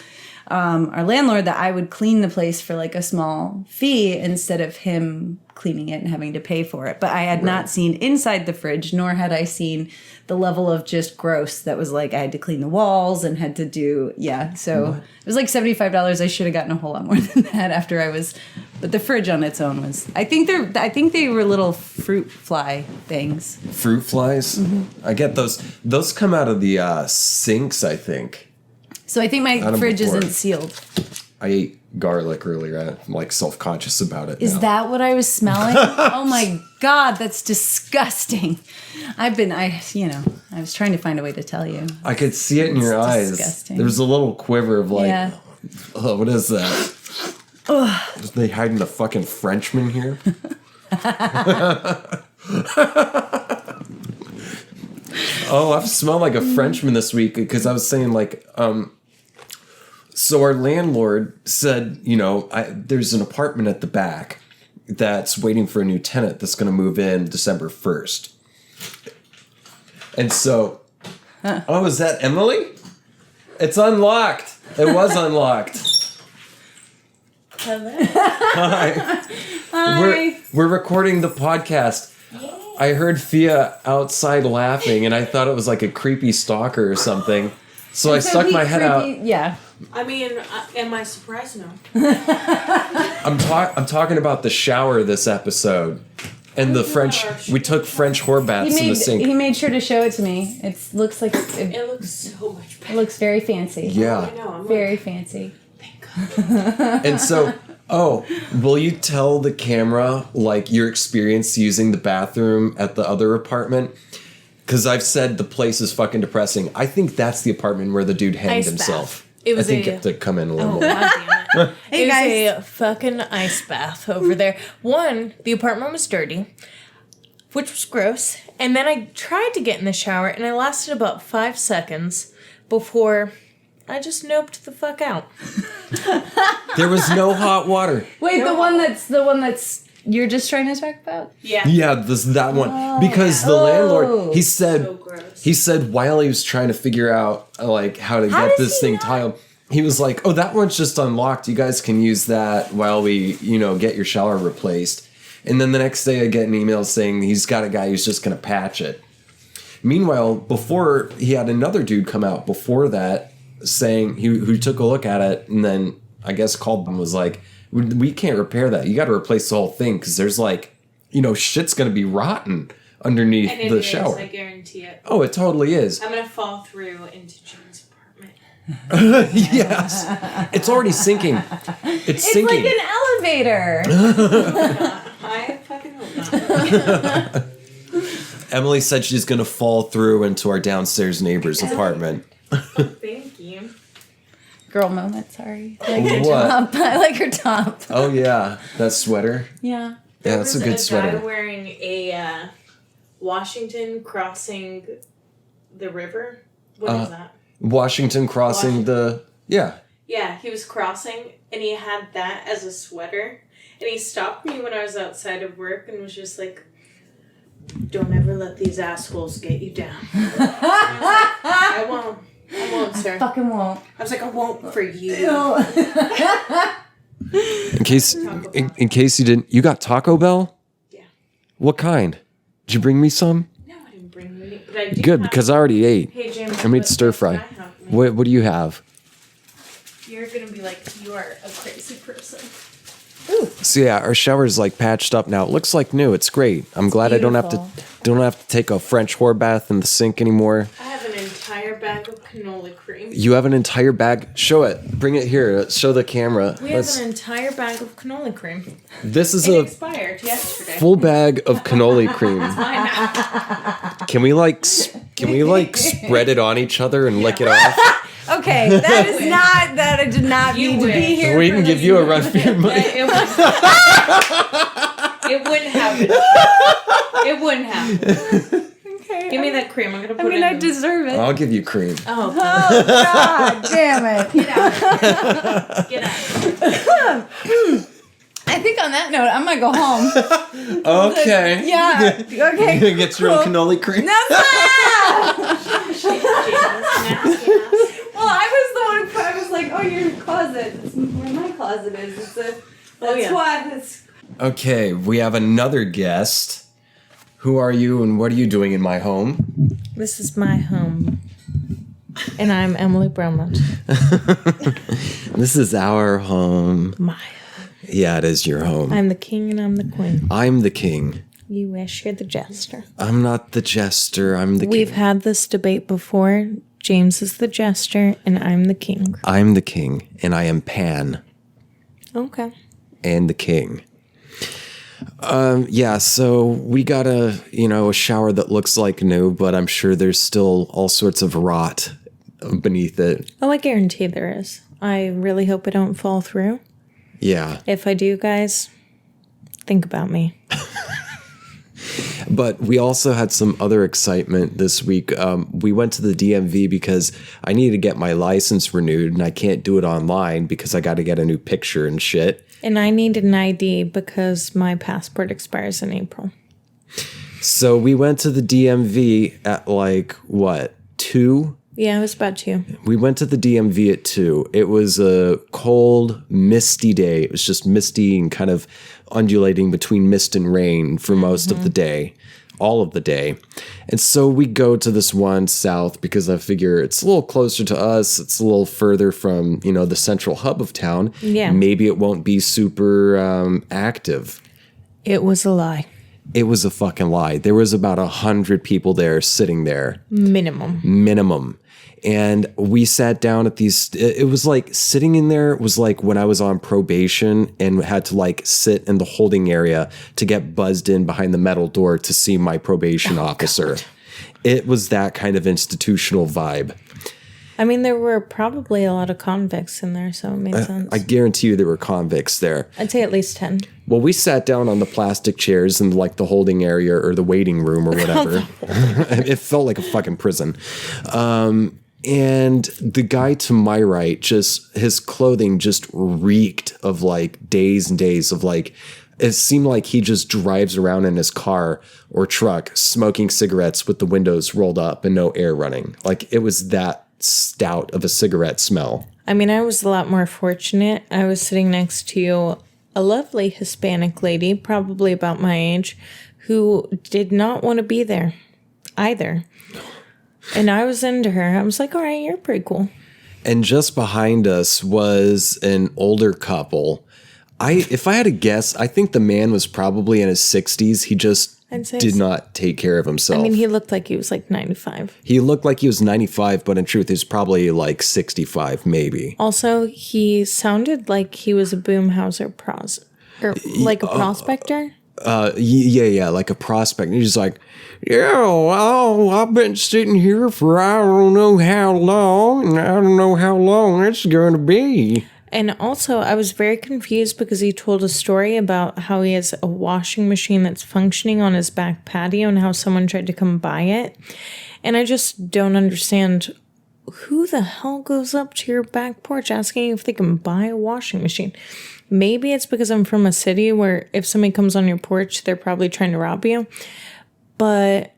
our landlord that I would clean the place for like a small fee instead of him cleaning it and having to pay for it. But I had not seen inside the fridge, nor had I seen the level of just gross that was like I had to clean the walls and had to do, So it was like $75. I should have gotten a whole lot more than that after but the fridge on its own was, I think they were little fruit fly things. Fruit flies? Mm-hmm. I get those. Those come out of the sinks, I think. So I think my fridge isn't sealed. I ate garlic earlier. I'm like self-conscious about it. Is that what I was smelling? Oh my God, that's disgusting. I was trying to find a way to tell you. I could see it in your eyes. Disgusting. There's a little quiver of like, oh, what is that? Are they hiding the fucking Frenchman here? Oh, I've smelled like a Frenchman this week because I was saying like, so our landlord said, there's an apartment at the back that's waiting for a new tenant that's going to move in December 1st. And so, oh, is that Emily? It's unlocked. It was unlocked. Hello. Hi. Hi. We're recording the podcast. I heard Fia outside laughing, and I thought it was like a creepy stalker or something. So I stuck my head out. Yeah. I mean, am I surprised? No. I'm talking about the shower this episode, and the French. We took French whore baths in the sink. He made sure to show it to me. It looks like it looks so much better. It looks very fancy. Yeah. I know. I'm very fancy. Thank God. And so. Oh, will you tell the camera, like, your experience using the bathroom at the other apartment? Because I've said the place is fucking depressing. I think that's the apartment where the dude hanged himself. It was I think you have to come in a little more. God damn it. Hey, it guys. was a fucking ice bath over there. One, the apartment was dirty, which was gross. And then I tried to get in the shower, and I lasted about 5 seconds before I just noped the fuck out. There was no hot water. Wait, the one that's you're just trying to talk about? Yeah. Yeah, that one. Because the landlord, he So gross. said while he was trying to figure out like how to get this thing tiled, he was like, "Oh, that one's just unlocked. You guys can use that while we, get your shower replaced." And then the next day I get an email saying he's got a guy who's just going to patch it. Meanwhile, before he had another dude come out before that saying who took a look at it and then I guess called them, was like, we can't repair that. You got to replace the whole thing because there's like, shit's going to be rotten underneath And the it shower. is, I guarantee it. Oh, it totally is. I'm going to fall through into James' apartment. Yes. It's already sinking. It's sinking. Like an elevator. I fucking hope not. Emily said she's going to fall through into our downstairs neighbor's apartment. Thank you. Girl moment, sorry. I like her What? top. I like her top. Oh, yeah. That sweater. Yeah. Yeah, that's a good sweater. Guy wearing a Washington crossing the river. What is that? Washington crossing the... Yeah. Yeah, he was crossing, and he had that as a sweater. And he stopped me when I was outside of work and was just like, don't ever let these assholes get you down. I won't. I won't, sir. Fucking won't. I was like, I won't for you. In case you didn't... You got Taco Bell? Yeah. What kind? Did you bring me some? No, I didn't bring any. But I do Good, have, because I already ate. Hey, James. I made stir fry. What do you have? You're going to be like, you are a crazy person. Ooh. So yeah, our shower's like patched up now. It looks like new. It's great. I'm glad I don't have to take a French whore bath in the sink anymore. I have an entire bag of cannoli cream. You have an entire bag. Show it. Bring it here. Show the camera. We have an entire bag of cannoli cream. This is It a expired yesterday. full bag of cannoli cream. Fine now. Can we spread it on each other and lick it off? Okay, that is not, that I did not You need to be wish. here. We for can give this. you a run for your money. It wouldn't happen. It wouldn't happen. Okay. Give me that cream. I'm gonna put I mean, it I in. deserve it. I'll give you cream. Oh, Oh, God damn it. get out. Get out. I think on that note, I'm going to go home. Okay. Yeah. Okay. You get your own cannoli cream. No, stop! Nasty ass. Well, I was the one who I was like, oh, your closet. It's where my closet is. That's why. That's... Okay, we have another guest. Who are you and what are you doing in my home? This is my home. And I'm Emily Bromont. This is our home. My home. Yeah, it is your home. I'm the king and I'm the queen. I'm the king. You wish you're the jester. I'm not the jester. I'm the We've king. had this debate before. James is the jester and I'm the king. I'm the king, and I am Pan Okay. and the king. Yeah, so we got a shower that looks like new, but I'm sure there's still all sorts of rot beneath it. Oh, I guarantee there is. I really hope I don't fall through. Yeah. If I do, guys, think about me. But we also had some other excitement this week. We went to the DMV because I need to get my license renewed, and I can't do it online because I got to get a new picture and shit. And I need an ID because my passport expires in April. So we went to the DMV at 2? Yeah, it was about 2. We went to the DMV at 2. It was a cold, misty day. It was just misty and kind of undulating between mist and rain for most of the day, all of the day. And so we go to this one south because I figure it's a little closer to us. It's a little further from, the central hub of town. Yeah. Maybe it won't be super active. It was a lie. It was a fucking lie. There was about 100 people there sitting there. Minimum. And we sat down at these, it was like sitting in there was like when I was on probation and had to sit in the holding area to get buzzed in behind the metal door to see my probation officer. God. It was that kind of institutional vibe. I mean, there were probably a lot of convicts in there, so it made sense. I guarantee you there were convicts there. I'd say at least 10. Well, we sat down on the plastic chairs in the holding area or the waiting room or whatever. It felt like a fucking prison. And the guy to my right, his clothing just reeked of days and days of it seemed like he just drives around in his car or truck smoking cigarettes with the windows rolled up and no air running. It was that stout of a cigarette smell. I mean, I was a lot more fortunate. I was sitting next to a lovely Hispanic lady, probably about my age, who did not want to be there either. And I was into her. I was like, all right, you're pretty cool. And just behind us was an older couple. If I had to guess, I think the man was probably in his 60s. He just did not take care of himself. I mean, he looked like he was 95. He looked like he was 95, but in truth, he was probably 65, maybe. Also, he sounded like he was a Boomhauser a prospector. Yeah, like a prospect. And he's like, yeah, well, I've been sitting here for I don't know how long, and I don't know how long it's going to be. And also, I was very confused because he told a story about how he has a washing machine that's functioning on his back patio and how someone tried to come buy it. And I just don't understand who the hell goes up to your back porch asking if they can buy a washing machine. Maybe it's because I'm from a city where if somebody comes on your porch, they're probably trying to rob you. But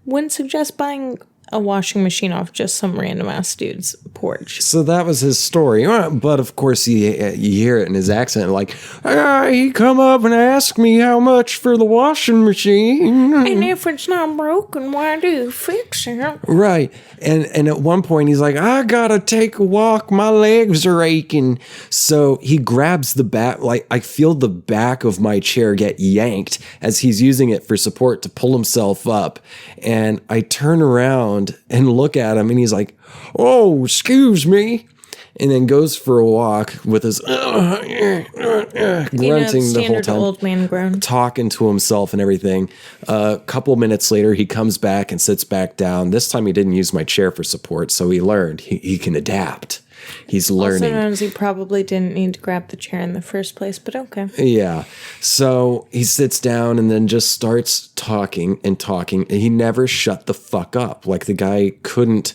wouldn't suggest buying a washing machine off just some random ass dude's porch. So that was his story. But of course, you hear it in his accent, like, he come up and asked me how much for the washing machine. And if it's not broken, why do you fix it? Right. And at one point, he's like, I gotta take a walk. My legs are aching. So he grabs the back, like, I feel the back of my chair get yanked as he's using it for support to pull himself up. And I turn around and look at him, and he's like, oh, excuse me. And then goes for a walk with his grunting the whole time, old man groan, talking to himself and everything. A couple minutes later, he comes back and sits back down. This time, he didn't use my chair for support, so he learned he can adapt. He's learning. Also knows he probably didn't need to grab the chair in the first place, but okay. Yeah. So he sits down and then just starts talking and talking. And he never shut the fuck up. Like the guy couldn't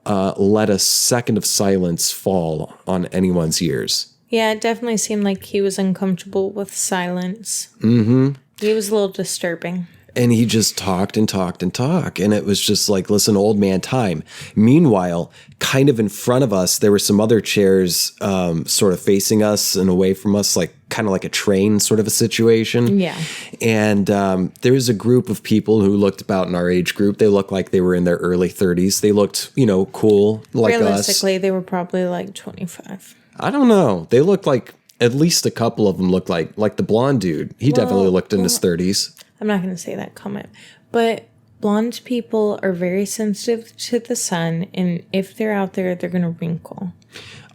let a second of silence fall on anyone's ears. Yeah, it definitely seemed like he was uncomfortable with silence. Mm-hmm. He was a little disturbing. And he just talked and talked and talked. And it was just like, listen, old man time. Meanwhile, kind of in front of us, there were some other chairs sort of facing us and away from us, like kind of like a train sort of a situation. Yeah. And there was a group of people who looked about in our age group. They looked like they were in their early 30s. They looked, cool like us. Realistically, they were probably like 25. I don't know. They looked like, at least a couple of them looked like the blonde dude. He definitely looked in his 30s. I'm not going to say that comment, but blonde people are very sensitive to the sun, and if they're out there, they're going to wrinkle.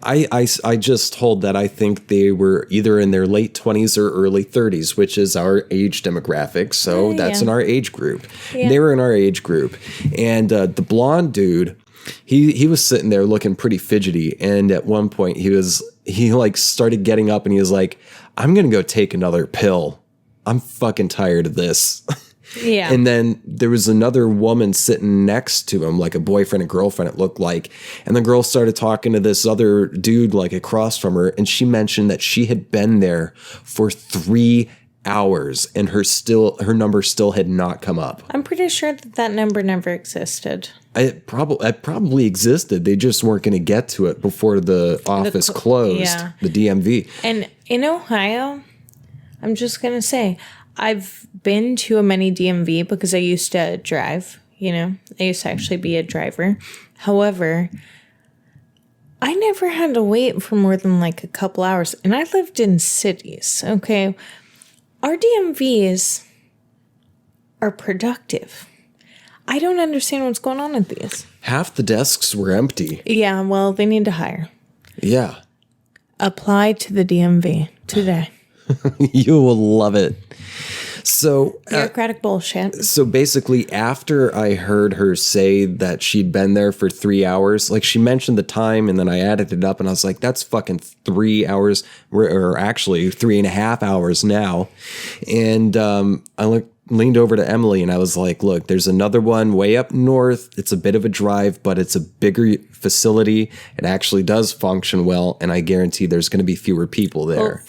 I just hold that I think they were either in their late 20s or early 30s, which is our age demographic. So that's in our age group. Yeah. They were in our age group. And the blonde dude, he was sitting there looking pretty fidgety. And at one point he started getting up and he was like, I'm going to go take another pill. I'm fucking tired of this. Yeah. And then there was another woman sitting next to him, like a boyfriend and girlfriend, it looked like. And the girl started talking to this other dude, like across from her. And she mentioned that she had been there for 3 hours and her number still had not come up. I'm pretty sure that number never existed. It probably existed. They just weren't going to get to it before the office closed, the DMV. And in Ohio, I'm just going to say, I've been to a mini DMV because I used to drive, I used to actually be a driver. However, I never had to wait for more than like a couple hours. And I lived in cities, okay? Our DMVs are productive. I don't understand what's going on with these. Half the desks were empty. Yeah, well, they need to hire. Yeah. Apply to the DMV today. You will love it. So bureaucratic bullshit. So basically, after I heard her say that she'd been there for 3 hours, like she mentioned the time and then I added it up and I was like, that's fucking 3 hours, or actually 3.5 hours now. And I leaned over to Emily and I was like, look, there's another one way up north. It's a bit of a drive, but it's a bigger facility. It actually does function well. And I guarantee there's going to be fewer people there.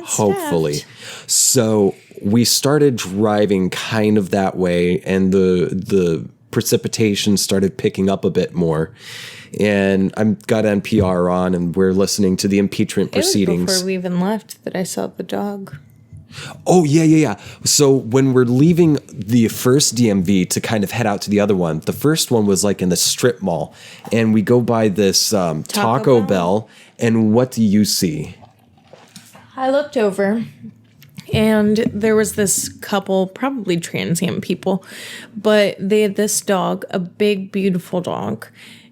Hopefully. So we started driving kind of that way and the precipitation started picking up a bit more. And I've got NPR on and we're listening to the impeachment proceedings. It was before we even left that I saw the dog. Oh, yeah. So when we're leaving the first DMV to kind of head out to the other one, the first one was like in the strip mall. And we go by this Taco Bell. And what do you see? I looked over and there was this couple, probably transient people, but they had this dog, a big, beautiful dog.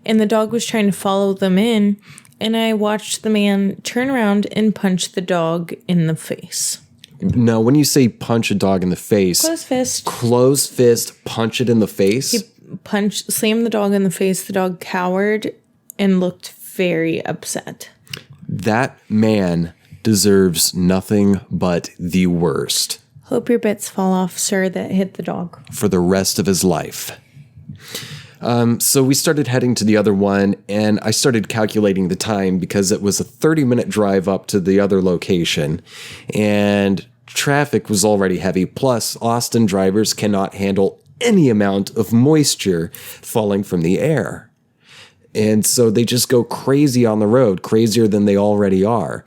And the dog was trying to follow them in. And I watched the man turn around and punch the dog in the face. No, when you say punch a dog in the face, Closed fist. punch it in the face. He slammed the dog in the face. The dog cowered and looked very upset. That man deserves nothing but the worst. Hope your bits fall off, sir, that hit the dog. For the rest of his life. So we started heading to the other one, and I started calculating the time because it was a 30-minute drive up to the other location, and traffic was already heavy. Plus, Austin drivers cannot handle any amount of moisture falling from the air. And so they just go crazy on the road, crazier than they already are.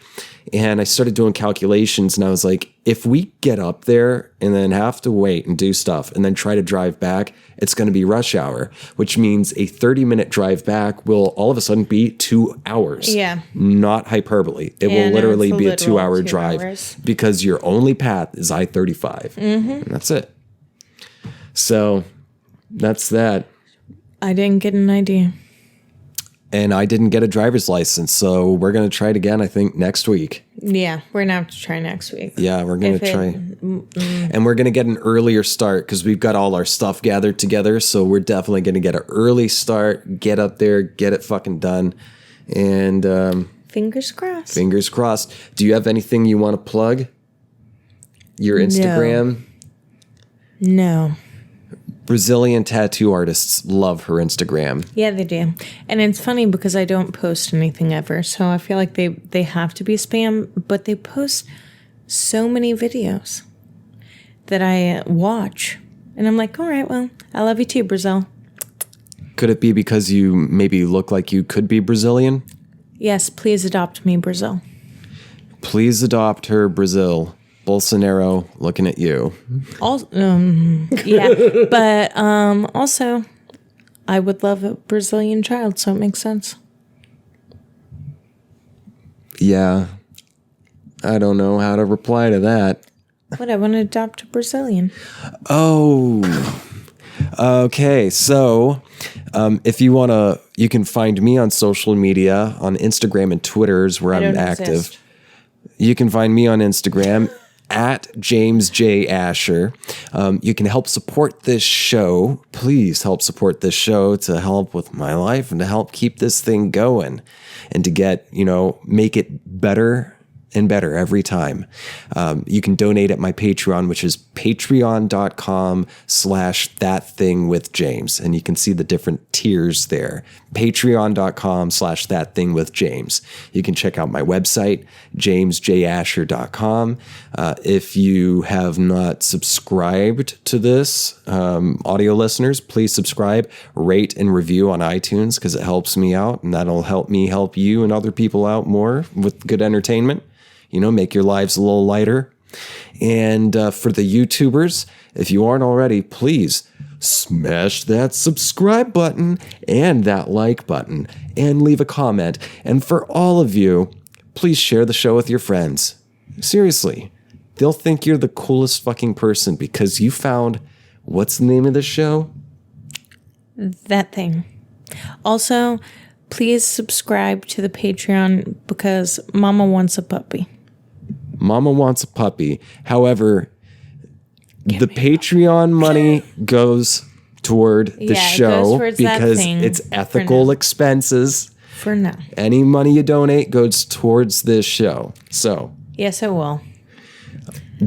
And I started doing calculations, and I was like, if we get up there and then have to wait and do stuff and then try to drive back, it's going to be rush hour, which means a 30-minute drive back will all of a sudden be 2 hours. Yeah. Not hyperbole. It will literally be a 2-hour drive because your only path is I-35. And that's it. So that's that. I didn't get an ID. And I didn't get a driver's license, so we're going to try it again, I think, next week. Yeah, we're going to have to try next week. Yeah, we're going to try. And we're going to get an earlier start because we've got all our stuff gathered together, so we're definitely going to get an early start, get up there, get it fucking done. And fingers crossed. Fingers crossed. Do you have anything you want to plug? Your Instagram? No. Brazilian tattoo artists love her Instagram. Yeah, they do. And it's funny because I don't post anything ever. So I feel like they have to be spam, but they post so many videos that I watch. And I'm like, all right, well, I love you too, Brazil. Could it be because you maybe look like you could be Brazilian? Yes, please adopt me, Brazil. Please adopt her, Brazil. Bolsonaro looking at you. Yeah, but also, I would love a Brazilian child, so it makes sense. Yeah, I don't know how to reply to that. What, I want to adopt a Brazilian. Oh, okay. So, if you want to, you can find me on social media, on Instagram and Twitters, where I'm active. Exist. You can find me on Instagram at James J. Asher. You can help support this show. Please help support this show to help with my life and to help keep this thing going and to get, make it better and better every time. You can donate at my Patreon, which is patreon.com/ThatThingWithJames. And you can see the different tiers there. Patreon.com/ThatThingWithJames. You can check out my website, jamesjasher.com. If you have not subscribed to this, audio listeners, please subscribe, rate, and review on iTunes because it helps me out, and that'll help me help you and other people out more with good entertainment. Make your lives a little lighter. And for the YouTubers, if you aren't already, please smash that subscribe button and that like button and leave a comment. And for all of you, please share the show with your friends. Seriously, they'll think you're the coolest fucking person because you found, what's the name of the show? That Thing. Also, please subscribe to the Patreon because Mama wants a puppy. Mama wants a puppy. However, the Patreon money goes toward the show because it's ethical expenses. For now. Any money you donate goes towards this show. So. Yes, I will.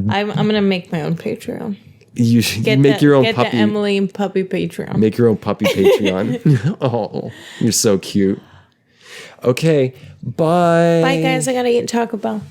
I'm going to make my own Patreon. You should make your own puppy. Get the Emily puppy Patreon. Make your own puppy Patreon. Oh, you're so cute. Okay, bye. Bye, guys. I got to eat Taco Bell.